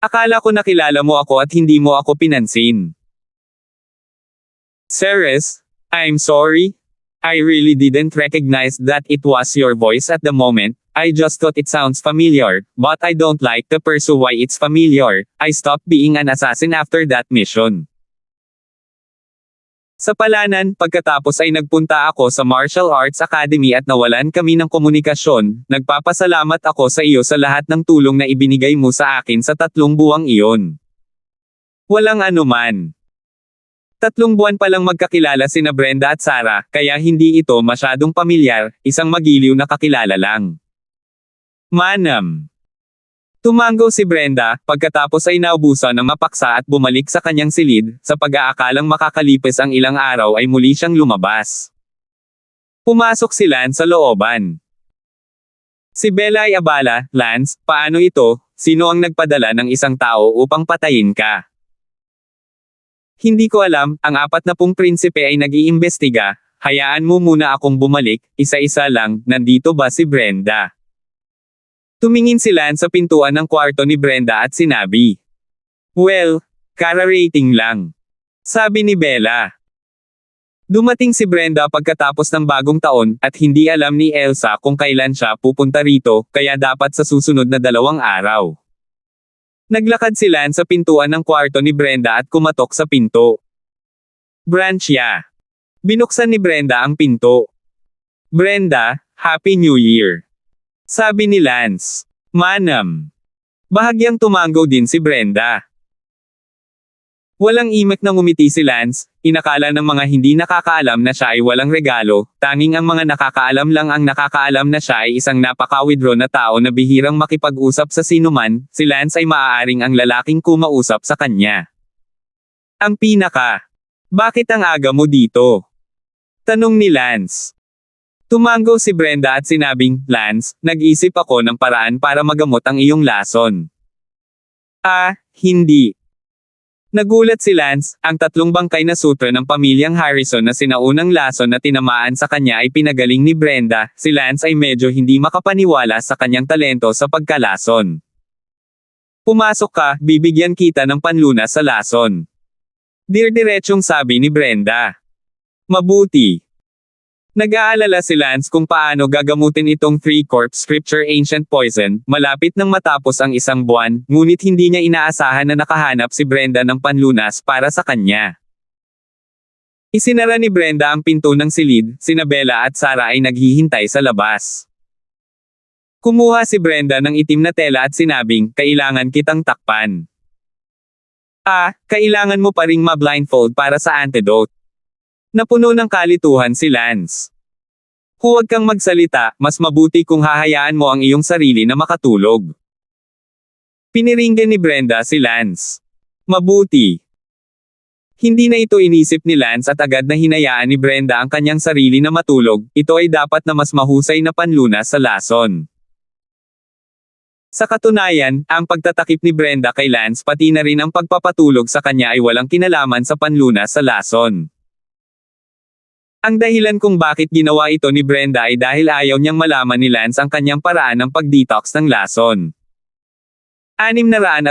Akala ko nakilala mo ako at hindi mo ako pinansin." "Ceres, I'm sorry. I really didn't recognize that it was your voice at the moment. I just thought it sounds familiar, but I don't like to pursue why it's familiar. I stopped being an assassin after that mission." Sa palanan, pagkatapos ay nagpunta ako sa Martial Arts Academy at nawalan kami ng komunikasyon, nagpapasalamat ako sa iyo sa lahat ng tulong na ibinigay mo sa akin sa 3 buwang iyon. "Walang anuman." 3 buwan pa lang magkakilala sina Brenda at Sarah, kaya hindi ito masyadong pamilyar, isang magiliw na kakilala lang. "Manam." Tumango si Brenda, pagkatapos ay naubusan ng mapaksa at bumalik sa kanyang silid, sa pag-aakalang makakalipas ang ilang araw ay muli siyang lumabas. Pumasok si Lance sa looban. Si Bella ay abala, "Lance, paano ito? Sino ang nagpadala ng isang tao upang patayin ka?" "Hindi ko alam, ang 40 prinsipe ay nag-iimbestiga, hayaan mo muna akong bumalik, isa-isa lang, nandito ba si Brenda?" Tumingin si Lance sa pintuan ng kwarto ni Brenda at sinabi, "Well, kara-rating lang," sabi ni Bella. Dumating si Brenda pagkatapos ng bagong taon, at hindi alam ni Elsa kung kailan siya pupunta rito, kaya dapat sa susunod na 2 araw. Naglakad si Lance sa pintuan ng kwarto ni Brenda at kumatok sa pinto. "Branchia." Binuksan ni Brenda ang pinto. "Brenda, Happy New Year." Sabi ni Lance. Manam. Bahagyang tumango din si Brenda. Walang imek na ngumiti si Lance, inakala ng mga hindi nakakaalam na siya ay walang regalo, tanging ang mga nakakaalam lang ang nakakaalam na siya ay isang napaka-withdrawn na tao na bihirang makipag-usap sa sinuman, si Lance ay maaaring ang lalaking kumausap sa kanya. Ang pinaka. Bakit ang aga mo dito? Tanong ni Lance. Tumango si Brenda at sinabing, Lance, nag-isip ako ng paraan para magamot ang iyong lason. Hindi. Nagulat si Lance, ang tatlong bangkay na sutra ng pamilyang Harrison na sinaunang lason na tinamaan sa kanya ay pinagaling ni Brenda, si Lance ay medyo hindi makapaniwala sa kanyang talento sa pagkalason. Pumasok ka, bibigyan kita ng panlunas sa lason. Dir-diretsong sabi ni Brenda. Mabuti. Nag-aalala si Lance kung paano gagamutin itong 3-corp scripture ancient poison, malapit nang matapos ang isang buwan, ngunit hindi niya inaasahan na nakahanap si Brenda ng panlunas para sa kanya. Isinara ni Brenda ang pinto ng silid, sina Bella at Sarah ay naghihintay sa labas. Kumuha si Brenda ng itim na tela at sinabing, kailangan kitang takpan. Kailangan mo pa ring ma-blindfold para sa antidote. Napuno ng kalituhan si Lance. Huwag kang magsalita, mas mabuti kung hahayaan mo ang iyong sarili na makatulog. Piniringgan ni Brenda si Lance. Mabuti. Hindi na ito inisip ni Lance at agad na hinayaan ni Brenda ang kanyang sarili na matulog, ito ay dapat na mas mahusay na panlunas sa lason. Sa katunayan, ang pagtatakip ni Brenda kay Lance pati na rin ang pagpapatulog sa kanya ay walang kinalaman sa panlunas sa lason. Ang dahilan kung bakit ginawa ito ni Brenda ay dahil ayaw niyang malaman ni Lance ang kanyang paraan ng pag-detox ng lason. 688.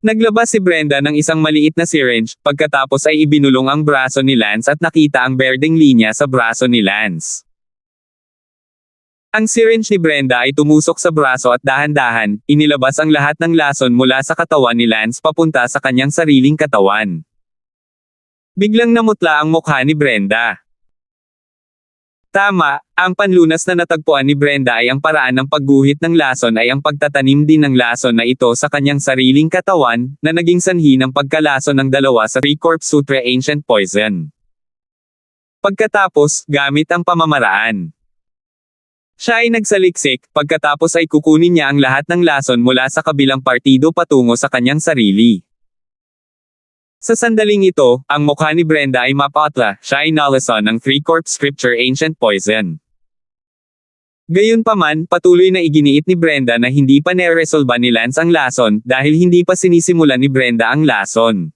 Naglabas si Brenda ng isang maliit na syringe, pagkatapos ay ibinulong ang braso ni Lance at nakita ang berdeng linya sa braso ni Lance. Ang syringe ni Brenda ay tumusok sa braso at dahan-dahan, inilabas ang lahat ng lason mula sa katawan ni Lance papunta sa kanyang sariling katawan. Biglang namutla ang mukha ni Brenda. Tama, ang panlunas na natagpuan ni Brenda ay ang paraan ng pagguhit ng lason ay ang pagtatanim din ng lason na ito sa kanyang sariling katawan, na naging sanhi ng pagkalason ng dalawa sa 3-corp sutra ancient poison. Pagkatapos, gamit ang pamamaraan. Siya ay nagsaliksik, pagkatapos ay kukunin niya ang lahat ng lason mula sa kabilang partido patungo sa kanyang sarili. Sa sandaling ito, ang mukha ni Brenda ay mapatla, siya ay nalason ng 3-corp scripture ancient poison. Gayunpaman, patuloy na iginiit ni Brenda na hindi pa neresolba ni Lance ang lason, dahil hindi pa sinisimulan ni Brenda ang lason.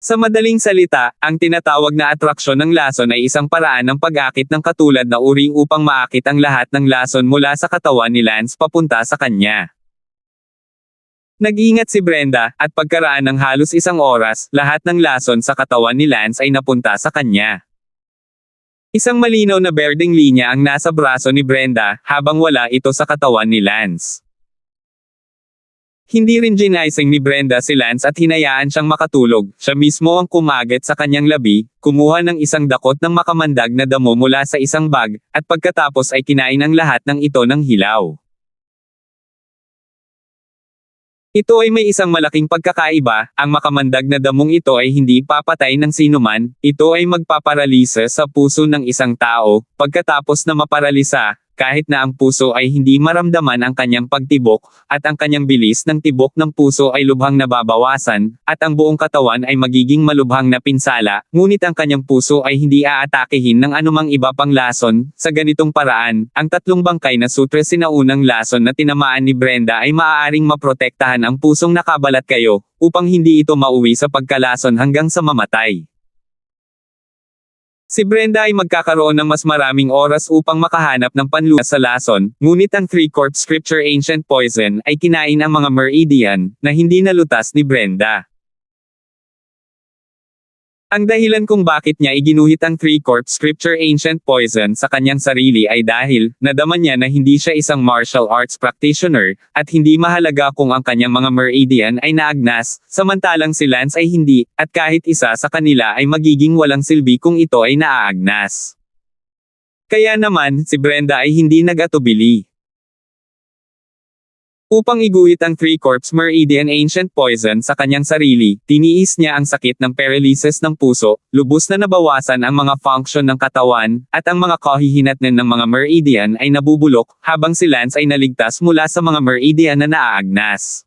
Sa madaling salita, ang tinatawag na atraksyon ng lason ay isang paraan ng pag-akit ng katulad na uri upang maakit ang lahat ng lason mula sa katawan ni Lance papunta sa kanya. Nag-ingat si Brenda, at pagkaraan ng halos isang oras, lahat ng lason sa katawan ni Lance ay napunta sa kanya. Isang malinaw na berdeng linya ang nasa braso ni Brenda, habang wala ito sa katawan ni Lance. Hindi rin ginising ni Brenda si Lance at hinayaan siyang makatulog, siya mismo ang kumagat sa kanyang labi, kumuha ng isang dakot ng makamandag na damo mula sa isang bag, at pagkatapos ay kinain ang lahat ng ito ng hilaw. Ito ay may isang malaking pagkakaiba, ang makamandag na damong ito ay hindi papatay ng sinuman, ito ay magpaparalisa sa puso ng isang tao, pagkatapos na maparalisa, kahit na ang puso ay hindi maramdaman ang kanyang pagtibok, at ang kanyang bilis ng tibok ng puso ay lubhang nababawasan, at ang buong katawan ay magiging malubhang na pinsala, ngunit ang kanyang puso ay hindi aatakehin ng anumang iba pang lason. Sa ganitong paraan, ang tatlong bangkay na sutra sinaunang lason na tinamaan ni Brenda ay maaaring maprotektahan ang pusong nakabalat kayo, upang hindi ito mauwi sa pagkalason hanggang sa mamatay. Si Brenda ay magkakaroon ng mas maraming oras upang makahanap ng panlunas sa lason, ngunit ang 3-corp scripture ancient poison ay kinain ang mga meridian, na hindi nalutas ni Brenda. Ang dahilan kung bakit niya iginuhit ang 3-corp scripture ancient poison sa kanyang sarili ay dahil, nadama niya na hindi siya isang martial arts practitioner, at hindi mahalaga kung ang kanyang mga meridian ay naagnas, samantalang si Lance ay hindi, at kahit isa sa kanila ay magiging walang silbi kung ito ay naaagnas. Kaya naman, si Brenda ay hindi nag-atubili. Upang iguhit ang 3-corps Meridian Ancient Poison sa kanyang sarili, tiniis niya ang sakit ng paralysis ng puso, lubos na nabawasan ang mga function ng katawan, at ang mga kahihinatnan ng mga Meridian ay nabubulok, habang si Lance ay naligtas mula sa mga Meridian na naaagnas.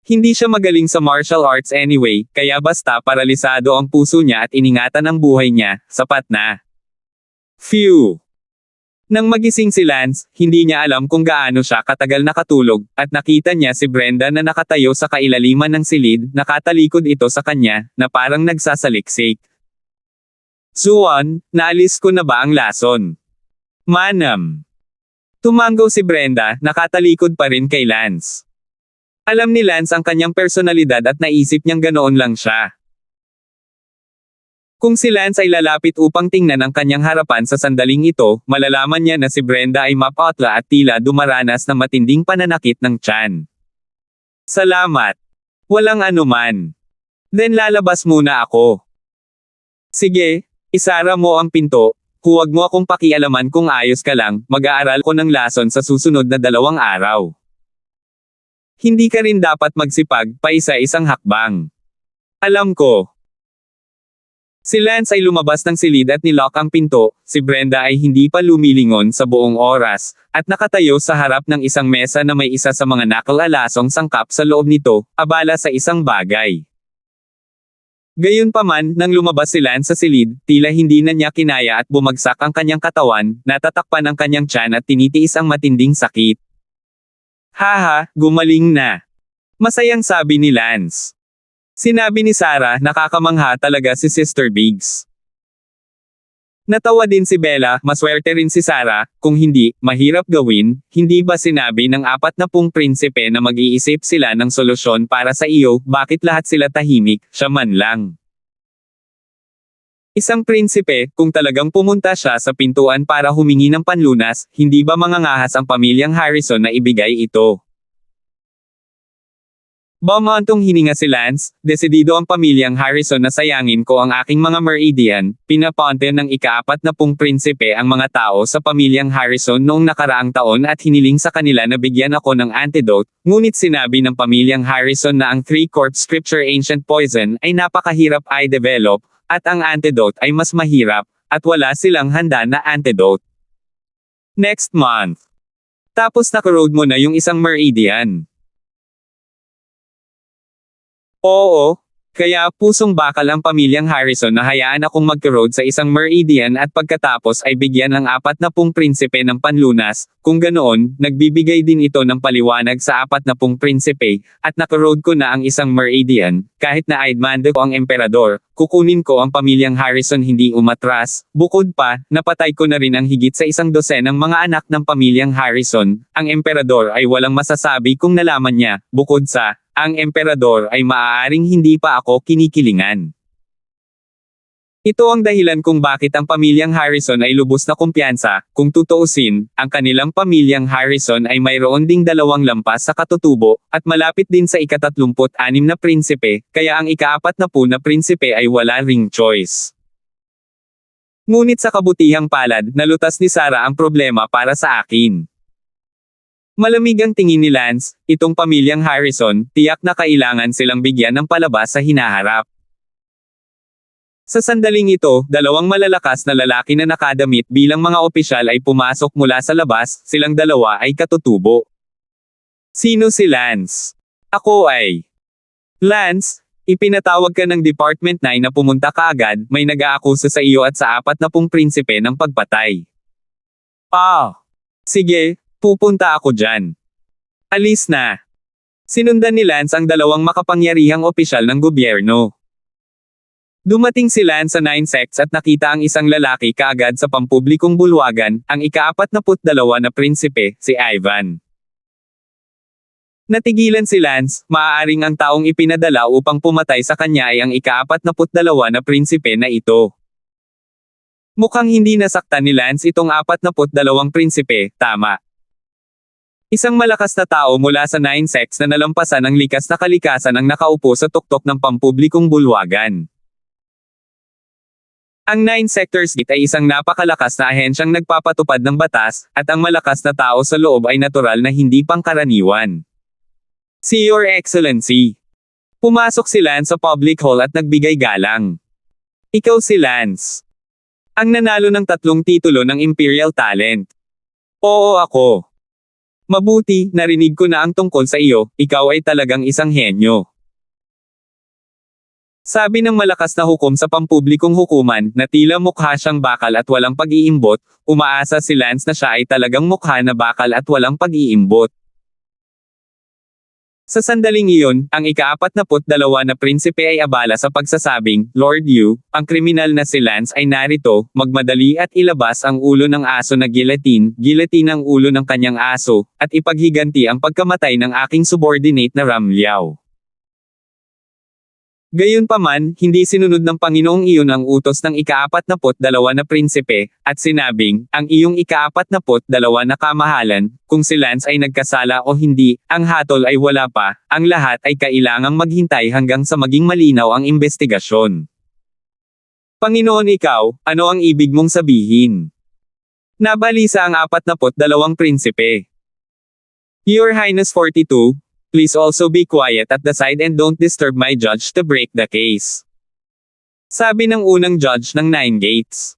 Hindi siya magaling sa martial arts anyway, kaya basta paralisado ang puso niya at iningatan ang buhay niya, sapat na. Phew! Nang magising si Lance, hindi niya alam kung gaano siya katagal nakatulog, at nakita niya si Brenda na nakatayo sa kailaliman ng silid, nakatalikod ito sa kanya, na parang nagsasaliksik. Zuan, naalis ko na ba ang lason? Manam. Tumanggaw si Brenda, nakatalikod pa rin kay Lance. Alam ni Lance ang kanyang personalidad at naisip niyang ganoon lang siya. Kung si Lance ay lalapit upang tingnan ang kanyang harapan sa sandaling ito, malalaman niya na si Brenda ay mapatla at tila dumaranas ng matinding pananakit ng tiyan. Salamat. Walang anuman. Then lalabas muna ako. Sige, isara mo ang pinto, huwag mo akong pakialaman kung ayos ka lang, mag-aaral ko ng lason sa susunod na 2 araw. Hindi ka rin dapat magsipag, pa isa-isang hakbang. Alam ko. Si Lance ay lumabas ng silid at nilock ang pinto, si Brenda ay hindi pa lumilingon sa buong oras, at nakatayo sa harap ng isang mesa na may isa sa mga nakal-alasong sangkap sa loob nito, abala sa isang bagay. Gayunpaman, nang lumabas si Lance sa silid, tila hindi na niya kinaya at bumagsak ang kanyang katawan, natatakpan ang kanyang tiyan at tinitiis ang matinding sakit. Haha, gumaling na. Masayang sabi ni Lance. Sinabi ni Sarah, nakakamangha talaga si Sister Biggs. Natawa din si Bella, maswerte rin si Sarah, kung hindi, mahirap gawin, hindi ba sinabi ng 40 prinsipe na mag-iisip sila ng solusyon para sa iyo, bakit lahat sila tahimik, siya man lang. Isang prinsipe, kung talagang pumunta siya sa pintuan para humingi ng panlunas, hindi ba mangangahas ang pamilyang Harrison na ibigay ito? Bumantong hininga si Lance, desidido ang pamilyang Harrison na sayangin ko ang aking mga Meridian, pinaponte ng ika-40 prinsipe ang mga tao sa pamilyang Harrison noong nakaraang taon at hiniling sa kanila na bigyan ako ng antidote, ngunit sinabi ng pamilyang Harrison na ang 3-corps Scripture Ancient Poison ay napakahirap i-develop, at ang antidote ay mas mahirap, at wala silang handa na antidote. Next month. Tapos nakaroad mo na yung isang Meridian. Oo, kaya pusong bakal ang pamilyang Harrison na hayaan akong magka-road sa isang Meridian at pagkatapos ay bigyan ng 40 prinsipe ng panlunas, kung ganoon, nagbibigay din ito ng paliwanag sa 40 prinsipe, at naka-road ko na ang isang Meridian, kahit na aidmando ko ang emperador, kukunin ko ang pamilyang Harrison hindi umatras, bukod pa, napatay ko na rin ang higit sa 100 ng mga anak ng pamilyang Harrison, ang emperador ay walang masasabi kung nalaman niya, bukod sa, ang emperador ay maaaring hindi pa ako kinikilingan. Ito ang dahilan kung bakit ang pamilyang Harrison ay lubos na kumpiyansa, kung tutuusin, ang kanilang pamilyang Harrison ay mayroon ding 2 lampas sa katutubo, at malapit din sa ika-36 na prinsipe, kaya ang ika-40 na prinsipe ay wala ring choice. Ngunit sa kabutihang palad, nalutas ni Sarah ang problema para sa akin. Malamig ang tingin ni Lance, itong pamilyang Harrison, tiyak na kailangan silang bigyan ng palabas sa hinaharap. Sa sandaling ito, 2 malalakas na lalaki na nakadamit bilang mga opisyal ay pumasok mula sa labas, silang 2 ay katutubo. Sino si Lance? Ako ay. Lance, ipinatawag ka ng Department 9 na pumunta kaagad, may nag-aakusa sa iyo at sa 40 prinsipe ng pagpatay. Sige. Pupunta ako dyan. Alis na. Sinundan ni Lance ang 2 makapangyarihang opisyal ng gobyerno. Dumating si Lance sa 9 sects at nakita ang isang lalaki kaagad sa pampublikong bulwagan, ang ika-42 na prinsipe, si Ivan. Natigilan si Lance, maaaring ang taong ipinadala upang pumatay sa kanya ay ang ika-42 na prinsipe na ito. Mukhang hindi nasaktan ni Lance itong 42 prinsipe, tama. Isang malakas na tao mula sa 9 sects na nalampasan ang likas na kalikasan ang nakaupo sa tuktok ng pampublikong bulwagan. Ang Nine Sectors Gate ay isang napakalakas na ahensyang nagpapatupad ng batas, at ang malakas na tao sa loob ay natural na hindi pangkaraniwan. Si Your Excellency. Pumasok si Lance sa public hall at nagbigay galang. Ikaw si Lance. Ang nanalo ng 3 titulo ng Imperial Talent. Oo ako. Mabuti, narinig ko na ang tungkol sa iyo, ikaw ay talagang isang henyo. Sabi ng malakas na hukom sa pampublikong hukuman, na tila mukha siyang bakal at walang pag-iimbot, umaasa si Lance na siya ay talagang mukha na bakal at walang pag-iimbot. Sa sandaling iyon, ang ika-42 na prinsipe ay abala sa pagsasabing, Lord Yu, ang kriminal na si Lance ay narito, magmadali at ilabas ang ulo ng aso na guillotine ang ulo ng kanyang aso, at ipaghiganti ang pagkamatay ng aking subordinate na Ram Liao. Gayunpaman, hindi sinunod ng Panginoong iyon ang utos ng ika-42 na prinsipe, at sinabing, ang iyong ika-42 na kamahalan, kung si Lance ay nagkasala o hindi, ang hatol ay wala pa, ang lahat ay kailangang maghintay hanggang sa maging malinaw ang investigasyon. Panginoon ikaw, ano ang ibig mong sabihin? Nabalisa ang 42 prinsipe. Your Highness 42, please also be quiet at the side and don't disturb my judge to break the case. Sabi ng unang judge ng Nine Gates.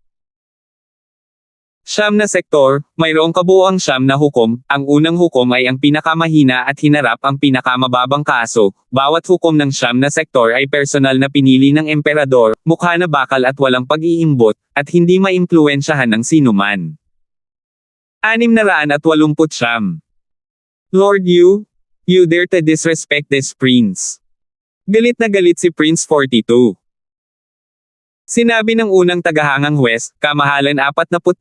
Siyam na sektor, mayroong kabuuang siyam na hukom, ang unang hukom ay ang pinakamahina at hinarap ang pinakamababang kaso, bawat hukom ng siyam na sektor ay personal na pinili ng emperador, mukha na bakal at walang pag-iimbot, at hindi maimpluwensyahan ng sinuman. 689. Lord Yu, you dare to disrespect this prince. Galit na galit si Prince 42. Sinabi ng unang tagahangang huwes, kamahalan 42,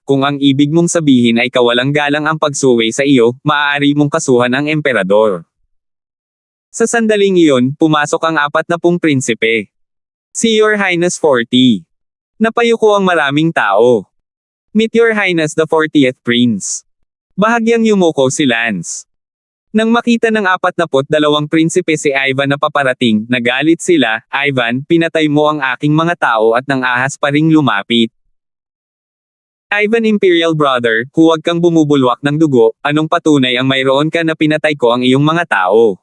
kung ang ibig mong sabihin ay kawalang galang ang pagsuway sa iyo, maaari mong kasuhan ang emperador. Sa sandaling iyon, pumasok ang 40 prinsipe. Si Your Highness 40. Napayuko ang maraming tao. Meet Your Highness the 40th Prince. Bahagyang yumuko si Lance. Nang makita ng 42 prinsipe si Ivan na paparating, nagalit sila, Ivan, pinatay mo ang aking mga tao at nang ahas pa ring lumapit. Ivan Imperial Brother, huwag kang bumubulwak ng dugo, anong patunay ang mayroon ka na pinatay ko ang iyong mga tao?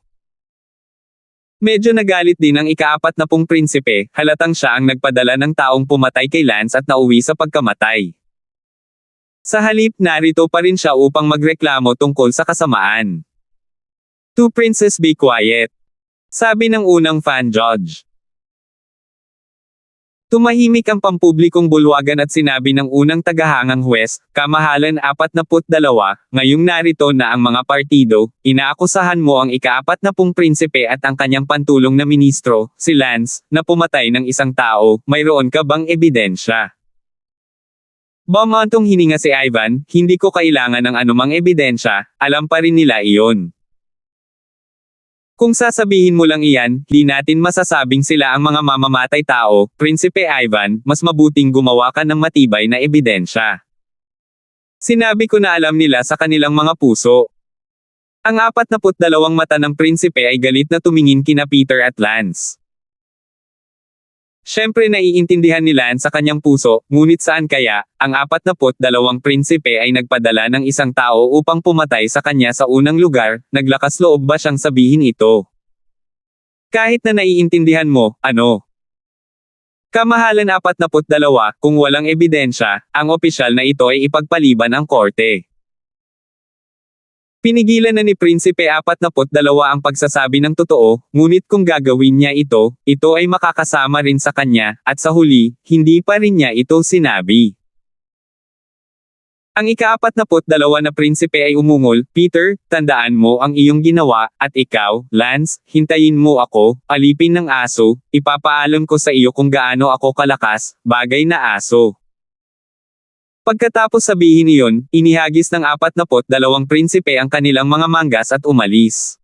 Medyo nagalit din ang ika-40 prinsipe, halatang siya ang nagpadala ng taong pumatay kay Lance at nauwi sa pagkamatay. Sa halip, narito pa rin siya upang magreklamo tungkol sa kasamaan. Two princes be quiet. Sabi ng unang fan judge. Tumahimik ang pampublikong bulwagan at sinabi ng unang tagahangang huwes, kamahalan 42, ngayong narito na ang mga partido, inaakusahan mo ang ika-40 prinsipe at ang kanyang pantulong na ministro, si Lance, na pumatay ng isang tao, mayroon ka bang ebidensya? Bumantong hininga si Ivan, hindi ko kailangan ng anumang ebidensya, alam pa rin nila iyon. Kung sasabihin mo lang iyan, di natin masasabing sila ang mga mamamatay tao, Prinsipe Ivan, mas mabuting gumawa ka ng matibay na ebidensya. Sinabi ko na alam nila sa kanilang mga puso. Ang 42 mata ng prinsipe ay galit na tumingin kina Peter at Lance. Siyempre naiintindihan ni Lance sa kanyang puso, ngunit saan kaya, ang 42 prinsipe ay nagpadala ng isang tao upang pumatay sa kanya sa unang lugar, naglakas loob ba siyang sabihin ito? Kahit na naiintindihan mo, ano? Kamahalan 42, kung walang ebidensya, ang opisyal na ito ay ipagpaliban ang korte. Pinigilan na ni Prinsipe 42 ang pagsasabi ng totoo, ngunit kung gagawin niya ito ay makakasama rin sa kanya, at sa huli, hindi pa rin niya ito sinabi. Ang ika-42 na prinsipe ay umungol, Peter, tandaan mo ang iyong ginawa, at ikaw, Lance, hintayin mo ako, alipin ng aso, ipapaalam ko sa iyo kung gaano ako kalakas, bagay na aso. Pagkatapos sabihin iyon, inihagis ng 42 prinsipe ang kanilang mga manggas at umalis.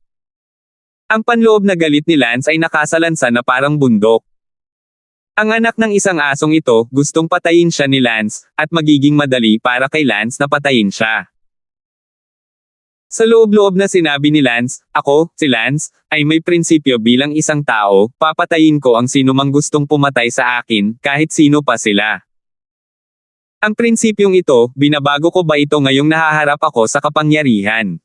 Ang panloob na galit ni Lance ay nakasalansan na parang bundok. Ang anak ng isang asong ito, gustong patayin siya ni Lance, at magiging madali para kay Lance na patayin siya. Sa loob-loob na sinabi ni Lance, ako, si Lance, ay may prinsipyo bilang isang tao, papatayin ko ang sinumang gustong pumatay sa akin, kahit sino pa sila. Ang prinsipyong ito, binabago ko ba ito ngayong nahaharap ako sa kapangyarihan?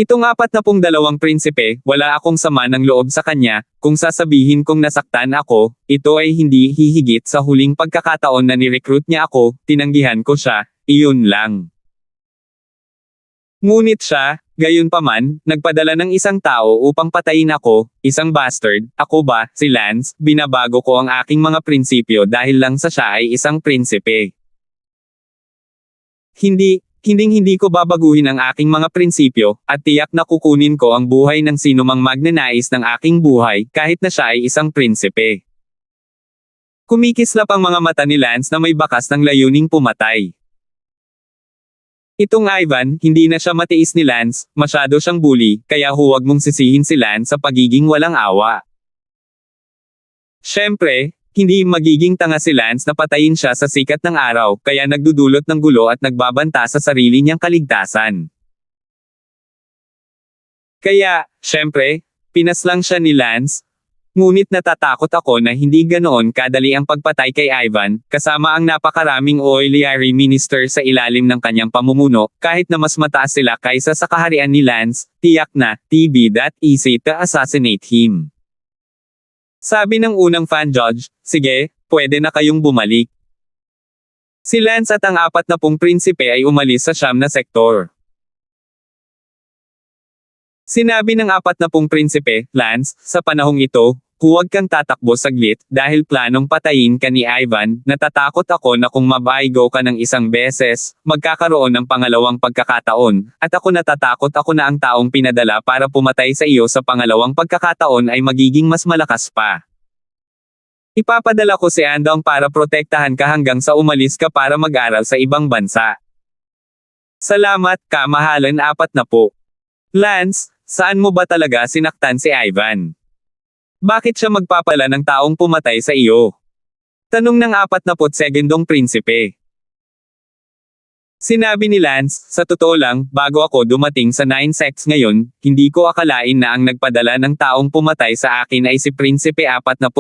Itong 42 prinsipe, wala akong sama ng loob sa kanya, kung sasabihin kong nasaktan ako, ito ay hindi hihigit sa huling pagkakataon na ni-recruit niya ako, tinanggihan ko siya, iyon lang. Ngunit siya, gayunpaman, nagpadala ng isang tao upang patayin ako, isang bastard, ako ba, si Lance, binabago ko ang aking mga prinsipyo dahil lang sa siya ay isang prinsipe. Hindi ko babaguhin ang aking mga prinsipyo, at tiyak na kukunin ko ang buhay ng sinumang magnanais ng aking buhay, kahit na siya ay isang prinsipe. Kumikislap ang mga mata ni Lance na may bakas ng layuning pumatay. Itong Ivan, hindi na siya matiis ni Lance, masyado siyang bully, kaya huwag mong sisihin si Lance sa pagiging walang awa. Siyempre, hindi magiging tanga si Lance na patayin siya sa sikat ng araw, kaya nagdudulot ng gulo at nagbabanta sa sarili niyang kaligtasan. Kaya, siyempre, pinaslang siya ni Lance. Ngunit natatakot ako na hindi ganoon kadali ang pagpatay kay Ivan, kasama ang napakaraming oiliary minister sa ilalim ng kanyang pamumuno, kahit na mas mataas sila kaysa sa kaharian ni Lance, tiyak na, be that easy to assassinate him. Sabi ng unang fan judge, sige, pwede na kayong bumalik. Si Lance at ang 40 prinsipe ay umalis sa siyam na sektor. Sinabi ng 40 prinsipe, Lance, sa panahong ito, huwag kang tatakbo saglit, dahil planong patayin ka ni Ivan, natatakot ako na kung mabaigo ka ng isang beses, magkakaroon ng pangalawang pagkakataon, at ako natatakot ako na ang taong pinadala para pumatay sa iyo sa pangalawang pagkakataon ay magiging mas malakas pa. Ipapadala ko si Andong para protektahan ka hanggang sa umalis ka para mag-aral sa ibang bansa. Salamat, kamahalan 40. Lance, saan mo ba talaga sinaktan si Ivan? Bakit siya magpapala ng taong pumatay sa iyo? Tanong ng 42 prinsipe. Sinabi ni Lance, sa totoo lang, bago ako dumating sa 9 sects ngayon, hindi ko akalain na ang nagpadala ng taong pumatay sa akin ay si Prinsipe 42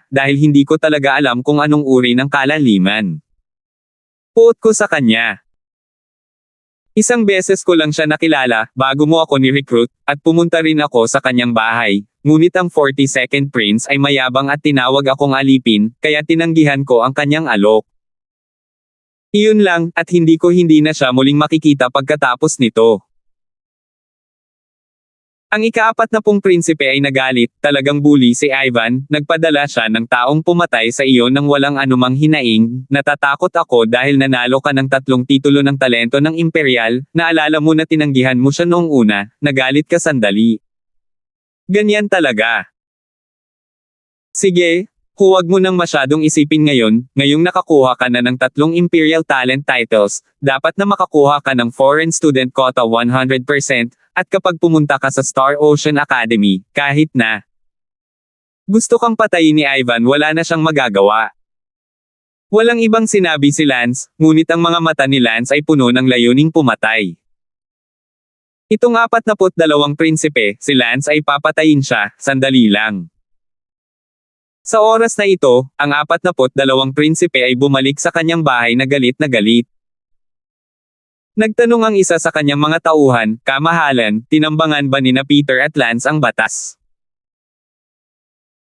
dahil hindi ko talaga alam kung anong uri ng kalaliman. Puot ko sa kanya. Isang beses ko lang siya nakilala, bago mo ako ni-recruit, at pumunta rin ako sa kanyang bahay, ngunit ang 42nd Prince ay mayabang at tinawag akong alipin, kaya tinanggihan ko ang kanyang alok. Iyon lang, at hindi na siya muling makikita pagkatapos nito. Ang ika-40 prinsipe ay nagalit, talagang bully si Ivan, nagpadala siya ng taong pumatay sa iyo nang walang anumang hinaing, natatakot ako dahil nanalo ka ng 3 titulo ng talento ng imperial, naalala mo na tinanggihan mo siya noong una, nagalit ka sandali. Ganyan talaga. Sige, huwag mo nang masyadong isipin ngayong nakakuha ka na ng 3 imperial talent titles, dapat na makakuha ka ng foreign student quota 100%, at kapag pumunta ka sa Star Ocean Academy, kahit na gusto kang patayin ni Ivan, wala na siyang magagawa. Walang ibang sinabi si Lance, ngunit ang mga mata ni Lance ay puno ng layuning pumatay. Itong 42 prinsipe, si Lance ay papatayin siya, sandali lang. Sa oras na ito, ang 42 prinsipe ay bumalik sa kanyang bahay na galit na galit. Nagtanong ang isa sa kanyang mga tauhan, kamahalan, tinambangan ba nina Peter at Lance ang batas?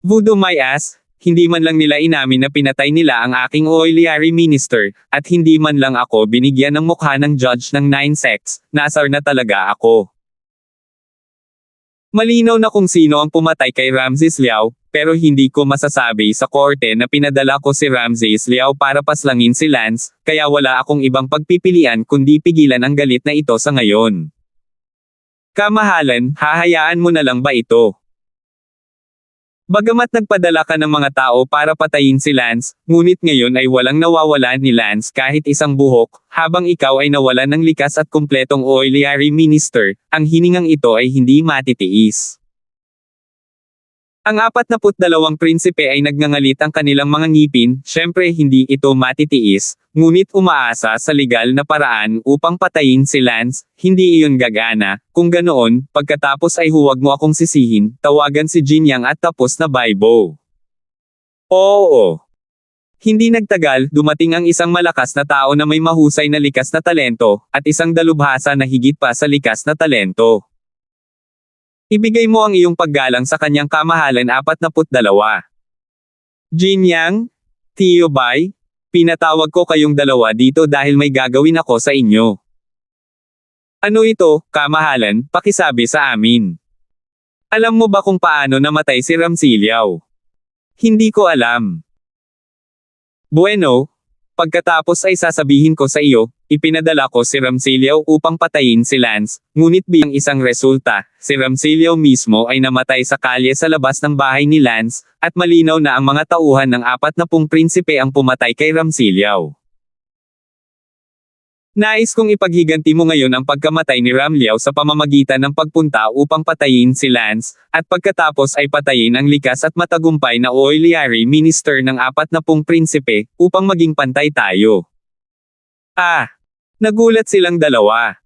Voodoo my ass, hindi man lang nila inamin na pinatay nila ang aking oiliary minister, at hindi man lang ako binigyan ng mukha ng judge ng 9 sects, nasar na talaga ako. Malinaw na kung sino ang pumatay kay Ramses Liao, pero hindi ko masasabi sa korte na pinadala ko si Ramses Liao para paslangin si Lance, kaya wala akong ibang pagpipilian kundi pigilan ang galit na ito sa ngayon. Kamahalan, hahayaan mo na lang ba ito? Bagamat nagpadala ka ng mga tao para patayin si Lance, ngunit ngayon ay walang nawawala ni Lance kahit isang buhok, habang ikaw ay nawalan ng likas at kumpletong oiliary minister, ang hiningang ito ay hindi matitiis. Ang 42 prinsipe ay nagngangalit ang kanilang mga ngipin, syempre hindi ito matitiis, ngunit umaasa sa legal na paraan upang patayin si Lance, hindi iyon gagana, kung ganoon, pagkatapos ay huwag mo akong sisihin, tawagan si Jinyang at tapos na Baibo. Oo. Hindi nagtagal, dumating ang isang malakas na tao na may mahusay na likas na talento, at isang dalubhasa na higit pa sa likas na talento. Ibigay mo ang iyong paggalang sa kanyang kamahalan 42. Jinyang, Tio Bai, pinatawag ko kayong dalawa dito dahil may gagawin ako sa inyo. Ano ito, kamahalan, pakisabi sa amin. Alam mo ba kung paano namatay si Ramsilyaw? Hindi ko alam. Bueno, pagkatapos ay sasabihin ko sa iyo, ipinadala ko si Ramsilyaw upang patayin si Lance, ngunit bilang isang resulta, si Ramsilyaw mismo ay namatay sa kalye sa labas ng bahay ni Lance, at malinaw na ang mga tauhan ng 40 prinsipe ang pumatay kay Ramsilyaw. Nais kong ipaghiganti mo ngayon ang pagkamatay ni Ramliao sa pamamagitan ng pagpunta upang patayin si Lance, at pagkatapos ay patayin ang likas at matagumpay na Oiliari Minister ng 40 prinsipe, upang maging pantay tayo. Nagulat silang dalawa.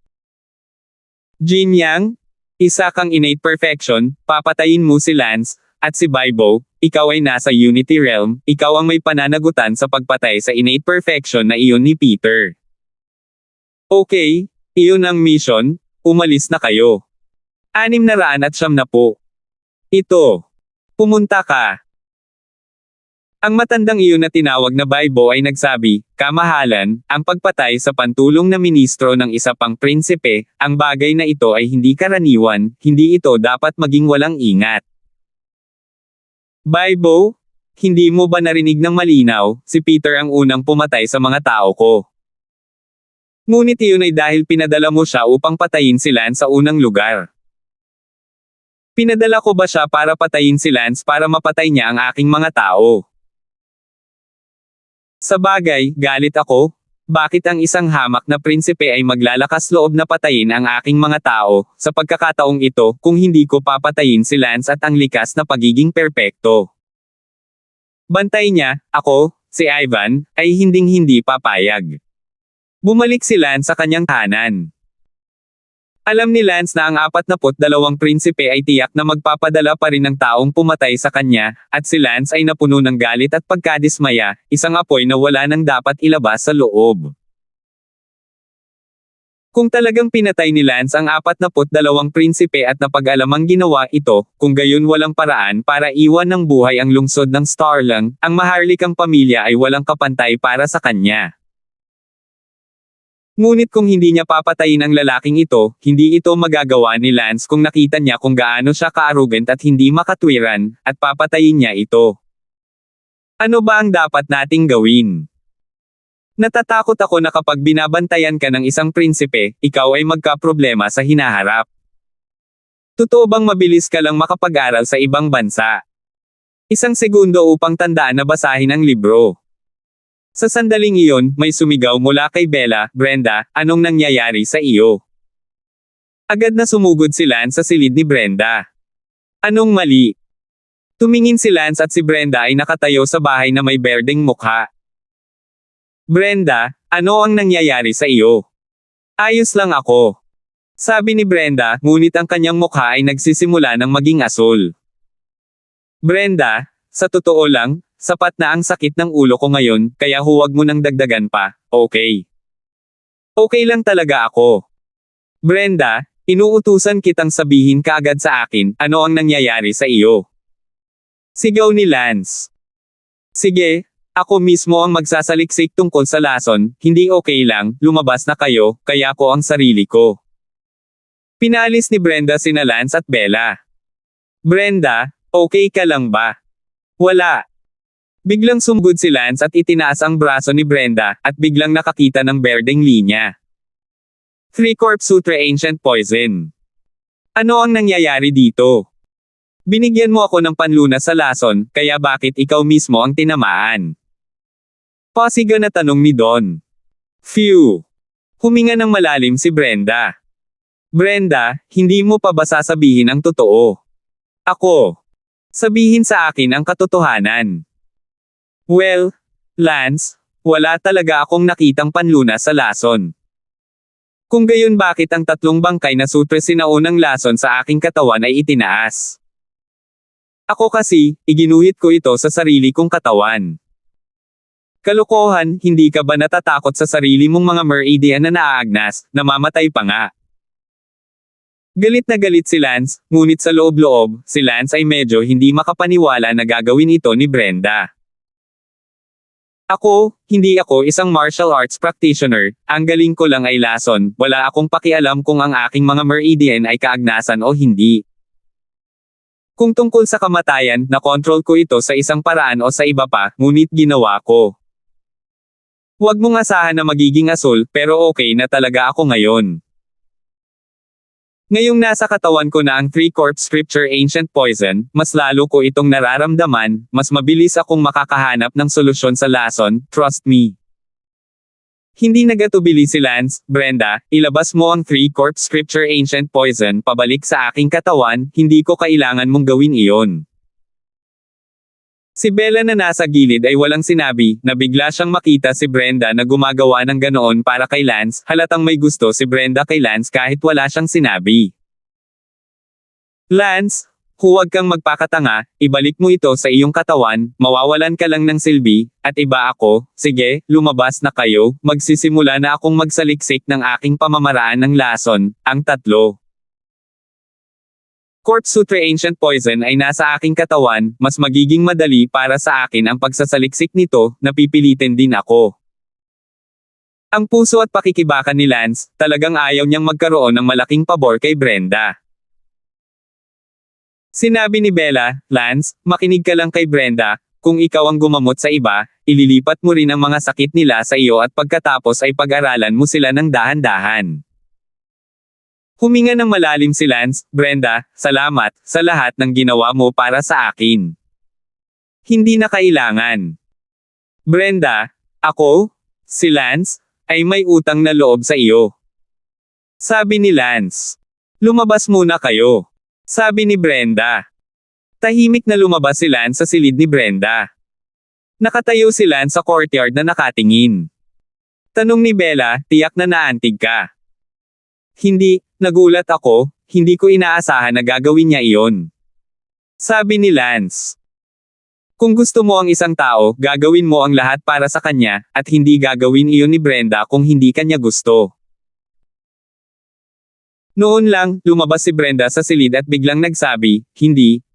Jinyang, isa kang innate perfection, papatayin mo si Lance, at si Baibo, ikaw ay nasa Unity Realm, ikaw ang may pananagutan sa pagpatay sa innate perfection na iyon ni Peter. Okay, iyon ang mission, umalis na kayo. 690. Ito. Pumunta ka. Ang matandang iyon na tinawag na Baibo ay nagsabi, kamahalan, ang pagpatay sa pantulong na ministro ng isa pang prinsipe, ang bagay na ito ay hindi karaniwan, hindi ito dapat maging walang ingat. Baibo, hindi mo ba narinig ng malinaw, si Peter ang unang pumatay sa mga tao ko. Ngunit iyon ay dahil pinadala mo siya upang patayin si Lance sa unang lugar. Pinadala ko ba siya para patayin si Lance para mapatay niya ang aking mga tao? Sa bagay, galit ako. Bakit ang isang hamak na prinsipe ay maglalakas loob na patayin ang aking mga tao, sa pagkakataong ito, kung hindi ko papatayin si Lance at ang likas na pagiging perpekto? Bantay niya, ako, si Ivan, ay hinding-hindi papayag. Bumalik si Lance sa kanyang tahanan. Alam ni Lance na ang 42 prinsipe ay tiyak na magpapadala pa rin ng taong pumatay sa kanya, at si Lance ay napuno ng galit at pagkadismaya, isang apoy na wala nang dapat ilabas sa loob. Kung talagang pinatay ni Lance ang 42 prinsipe at napag-alamang ginawa ito, kung gayon walang paraan para iwan ng buhay ang lungsod ng Starlang, ang maharlikang pamilya ay walang kapantay para sa kanya. Ngunit kung hindi niya papatayin ang lalaking ito, hindi ito magagawa ni Lance kung nakita niya kung gaano siya ka-arrogant at hindi makatwiran, at papatayin niya ito. Ano ba ang dapat nating gawin? Natatakot ako na kapag binabantayan ka ng isang prinsipe, ikaw ay magkaproblema sa hinaharap. Totoo bang mabilis ka lang makapag-aral sa ibang bansa? 1 segundo upang tandaan na basahin ang libro. Sa sandaling iyon, may sumigaw mula kay Bella, Brenda, anong nangyayari sa iyo? Agad na sumugod si Lance sa silid ni Brenda. Anong mali? Tumingin si Lance at si Brenda ay nakatayo sa bahay na may berdeng mukha. Brenda, ano ang nangyayari sa iyo? Ayos lang ako. Sabi ni Brenda, ngunit ang kanyang mukha ay nagsisimula ng maging asul. Brenda, sa totoo lang, sapat na ang sakit ng ulo ko ngayon, kaya huwag mo nang dagdagan pa, okay? Okay lang talaga ako. Brenda, inuutusan kitang sabihin kaagad sa akin, ano ang nangyayari sa iyo? Sigaw ni Lance. Sige, ako mismo ang magsasaliksik tungkol sa lason, hindi okay lang, lumabas na kayo, kaya ko ang sarili ko. Pinalis ni Brenda sina Lance at Bella. Brenda, okay ka lang ba? Wala. Biglang sumugod si Lance at itinaas ang braso ni Brenda, at biglang nakakita ng berdeng linya. 3-Corp Sutra Ancient Poison. Ano ang nangyayari dito? Binigyan mo ako ng panlunas sa lason, kaya bakit ikaw mismo ang tinamaan? Pasiga na tanong ni Don. Phew! Huminga ng malalim si Brenda. Brenda, hindi mo pa ba sasabihin ang totoo? Ako. Sabihin sa akin ang katotohanan. Well, Lance, wala talaga akong nakitang panlunas sa lason. Kung gayon bakit ang 3 bangkay na sutre sinaunang lason sa aking katawan ay itinaas? Ako kasi, iginuhit ko ito sa sarili kong katawan. Kalokohan, hindi ka ba natatakot sa sarili mong mga meridian na naaagnas, namamatay pa nga? Galit na galit si Lance, ngunit sa loob-loob, si Lance ay medyo hindi makapaniwala na gagawin ito ni Brenda. Hindi ako isang martial arts practitioner, ang galing ko lang ay lason, wala akong pakialam kung ang aking mga meridian ay kaagnasan o hindi. Kung tungkol sa kamatayan, nakontrol ko ito sa isang paraan o sa iba pa, ngunit ginawa ko. Huwag mong asahan na magiging asul, pero okay na talaga ako ngayon. Ngayong nasa katawan ko na ang 3-corp scripture ancient poison, mas lalo ko itong nararamdaman, mas mabilis akong makakahanap ng solusyon sa lason, trust me. Hindi nagatubili si Lance, Brenda, ilabas mo ang 3-corp scripture ancient poison pabalik sa aking katawan, hindi ko kailangan mong gawin iyon. Si Bella na nasa gilid ay walang sinabi, na bigla siyang makita si Brenda na gumagawa ng ganoon para kay Lance, halatang may gusto si Brenda kay Lance kahit wala siyang sinabi. Lance, huwag kang magpakatanga, ibalik mo ito sa iyong katawan, mawawalan ka lang ng silbi, at iba ako, sige, lumabas na kayo, magsisimula na akong magsaliksik ng aking pamamaraan ng lason, ang 3. Corpse Sutre Ancient Poison ay nasa aking katawan, mas magiging madali para sa akin ang pagsasaliksik nito, napipilitin din ako. Ang puso at pakikibakan ni Lance, talagang ayaw niyang magkaroon ng malaking pabor kay Brenda. Sinabi ni Bella, Lance, makinig ka lang kay Brenda, kung ikaw ang gumamot sa iba, ililipat mo rin ang mga sakit nila sa iyo at pagkatapos ay pag-aralan mo sila ng dahan-dahan. Huminga ng malalim si Lance, Brenda, salamat, sa lahat ng ginawa mo para sa akin. Hindi na kailangan. Brenda, si Lance, ay may utang na loob sa iyo. Sabi ni Lance. Lumabas muna kayo. Sabi ni Brenda. Tahimik na lumabas si Lance sa silid ni Brenda. Nakatayo si Lance sa courtyard na nakatingin. Tanong ni Bella, tiyak na naantig ka. Hindi, nagulat ako, hindi ko inaasahan na gagawin niya iyon. Sabi ni Lance. Kung gusto mo ang isang tao, gagawin mo ang lahat para sa kanya, at hindi gagawin iyon ni Brenda kung hindi kanya gusto. Noon lang, lumabas si Brenda sa silid at biglang nagsabi, hindi,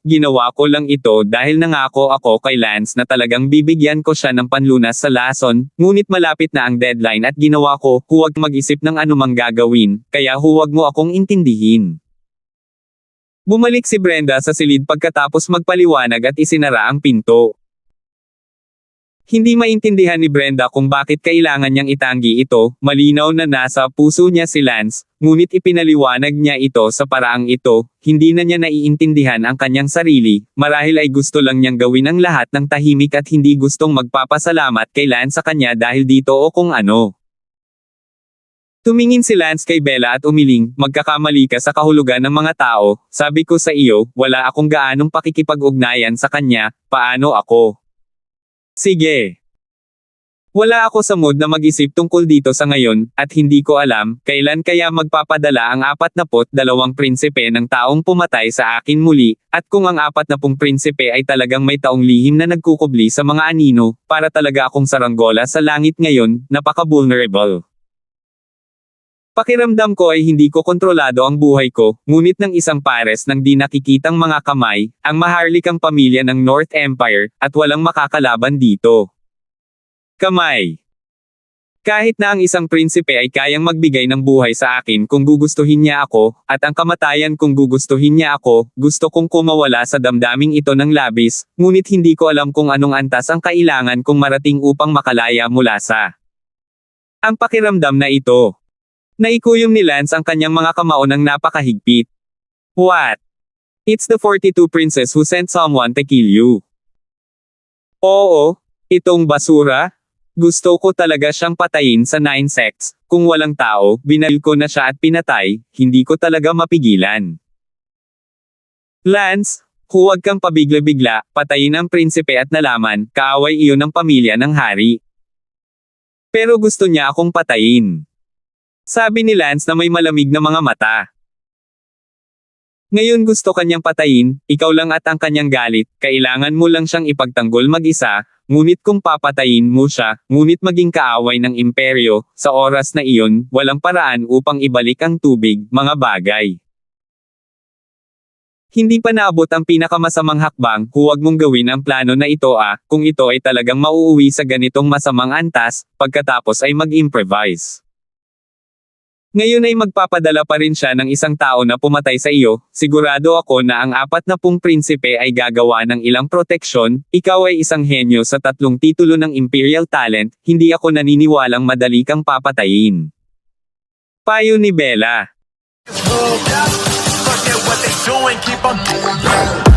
ginawa ko lang ito dahil nangako ako kay Lance na talagang bibigyan ko siya ng panlunas sa lason, ngunit malapit na ang deadline at ginawa ko, huwag mag-isip ng anumang gagawin, kaya huwag mo akong intindihin. Bumalik si Brenda sa silid pagkatapos magpaliwanag at isinara ang pinto. Hindi maintindihan ni Brenda kung bakit kailangan niyang itanggi ito, malinaw na nasa puso niya si Lance, ngunit ipinaliwanag niya ito sa paraang ito, hindi na niya naiintindihan ang kanyang sarili, marahil ay gusto lang niyang gawin ang lahat ng tahimik at hindi gustong magpapasalamat kay Lance sa kanya dahil dito o kung ano. Tumingin si Lance kay Bella at umiling, magkakamali ka sa kahulugan ng mga tao, sabi ko sa iyo, wala akong gaanong pakikipag-ugnayan sa kanya, paano ako? Sige. Wala ako sa mood na mag-isip tungkol dito sa ngayon, at hindi ko alam, kailan kaya magpapadala ang 42 prinsipe ng taong pumatay sa akin muli, at kung ang 40 prinsipe ay talagang may taong lihim na nagkukubli sa mga anino, para talaga akong saranggola sa langit ngayon, napaka-vulnerable. Pakiramdam ko ay hindi ko kontrolado ang buhay ko, ngunit ng isang pares ng di nakikitang mga kamay, ang maharlikang pamilya ng North Empire, at walang makakalaban dito. Kamay. Kahit na ang isang prinsipe ay kayang magbigay ng buhay sa akin kung gugustuhin niya ako, at ang kamatayan kung gugustuhin niya ako, gusto kong kumawala sa damdaming ito ng labis, ngunit hindi ko alam kung anong antas ang kailangan kong marating upang makalaya mula sa ang pakiramdam na ito. Naikuyom ni Lance ang kanyang mga kamao ng napakahigpit. What? It's the 42 princess who sent someone to kill you. Oo, itong basura. Gusto ko talaga siyang patayin sa 9 sects. Kung walang tao, binaril ko na siya at pinatay, hindi ko talaga mapigilan. Lance, Huwag kang pabigla-bigla, patayin ang prinsipe at nalaman, kaaway iyon ng pamilya ng hari. Pero gusto niya akong patayin. Sabi ni Lance na may malamig na mga mata. Ngayon gusto kanyang patayin, ikaw lang at ang kanyang galit, kailangan mo lang siyang ipagtanggol mag-isa, ngunit kung papatayin mo siya, ngunit maging kaaway ng imperyo, sa oras na iyon, walang paraan upang ibalik ang tubig, mga bagay. Hindi pa naabot ang pinakamasamang hakbang, huwag mong gawin ang plano na ito kung ito ay talagang mauuwi sa ganitong masamang antas, pagkatapos ay mag-improvise. Ngayon ay magpapadala pa rin siya ng isang tao na pumatay sa iyo, sigurado ako na ang 40 prinsipe ay gagawa ng ilang proteksyon, ikaw ay isang henyo sa 3 titulo ng Imperial Talent, hindi ako naniniwalang madali kang papatayin. Payo ni Bella. Forget what they doing, keep on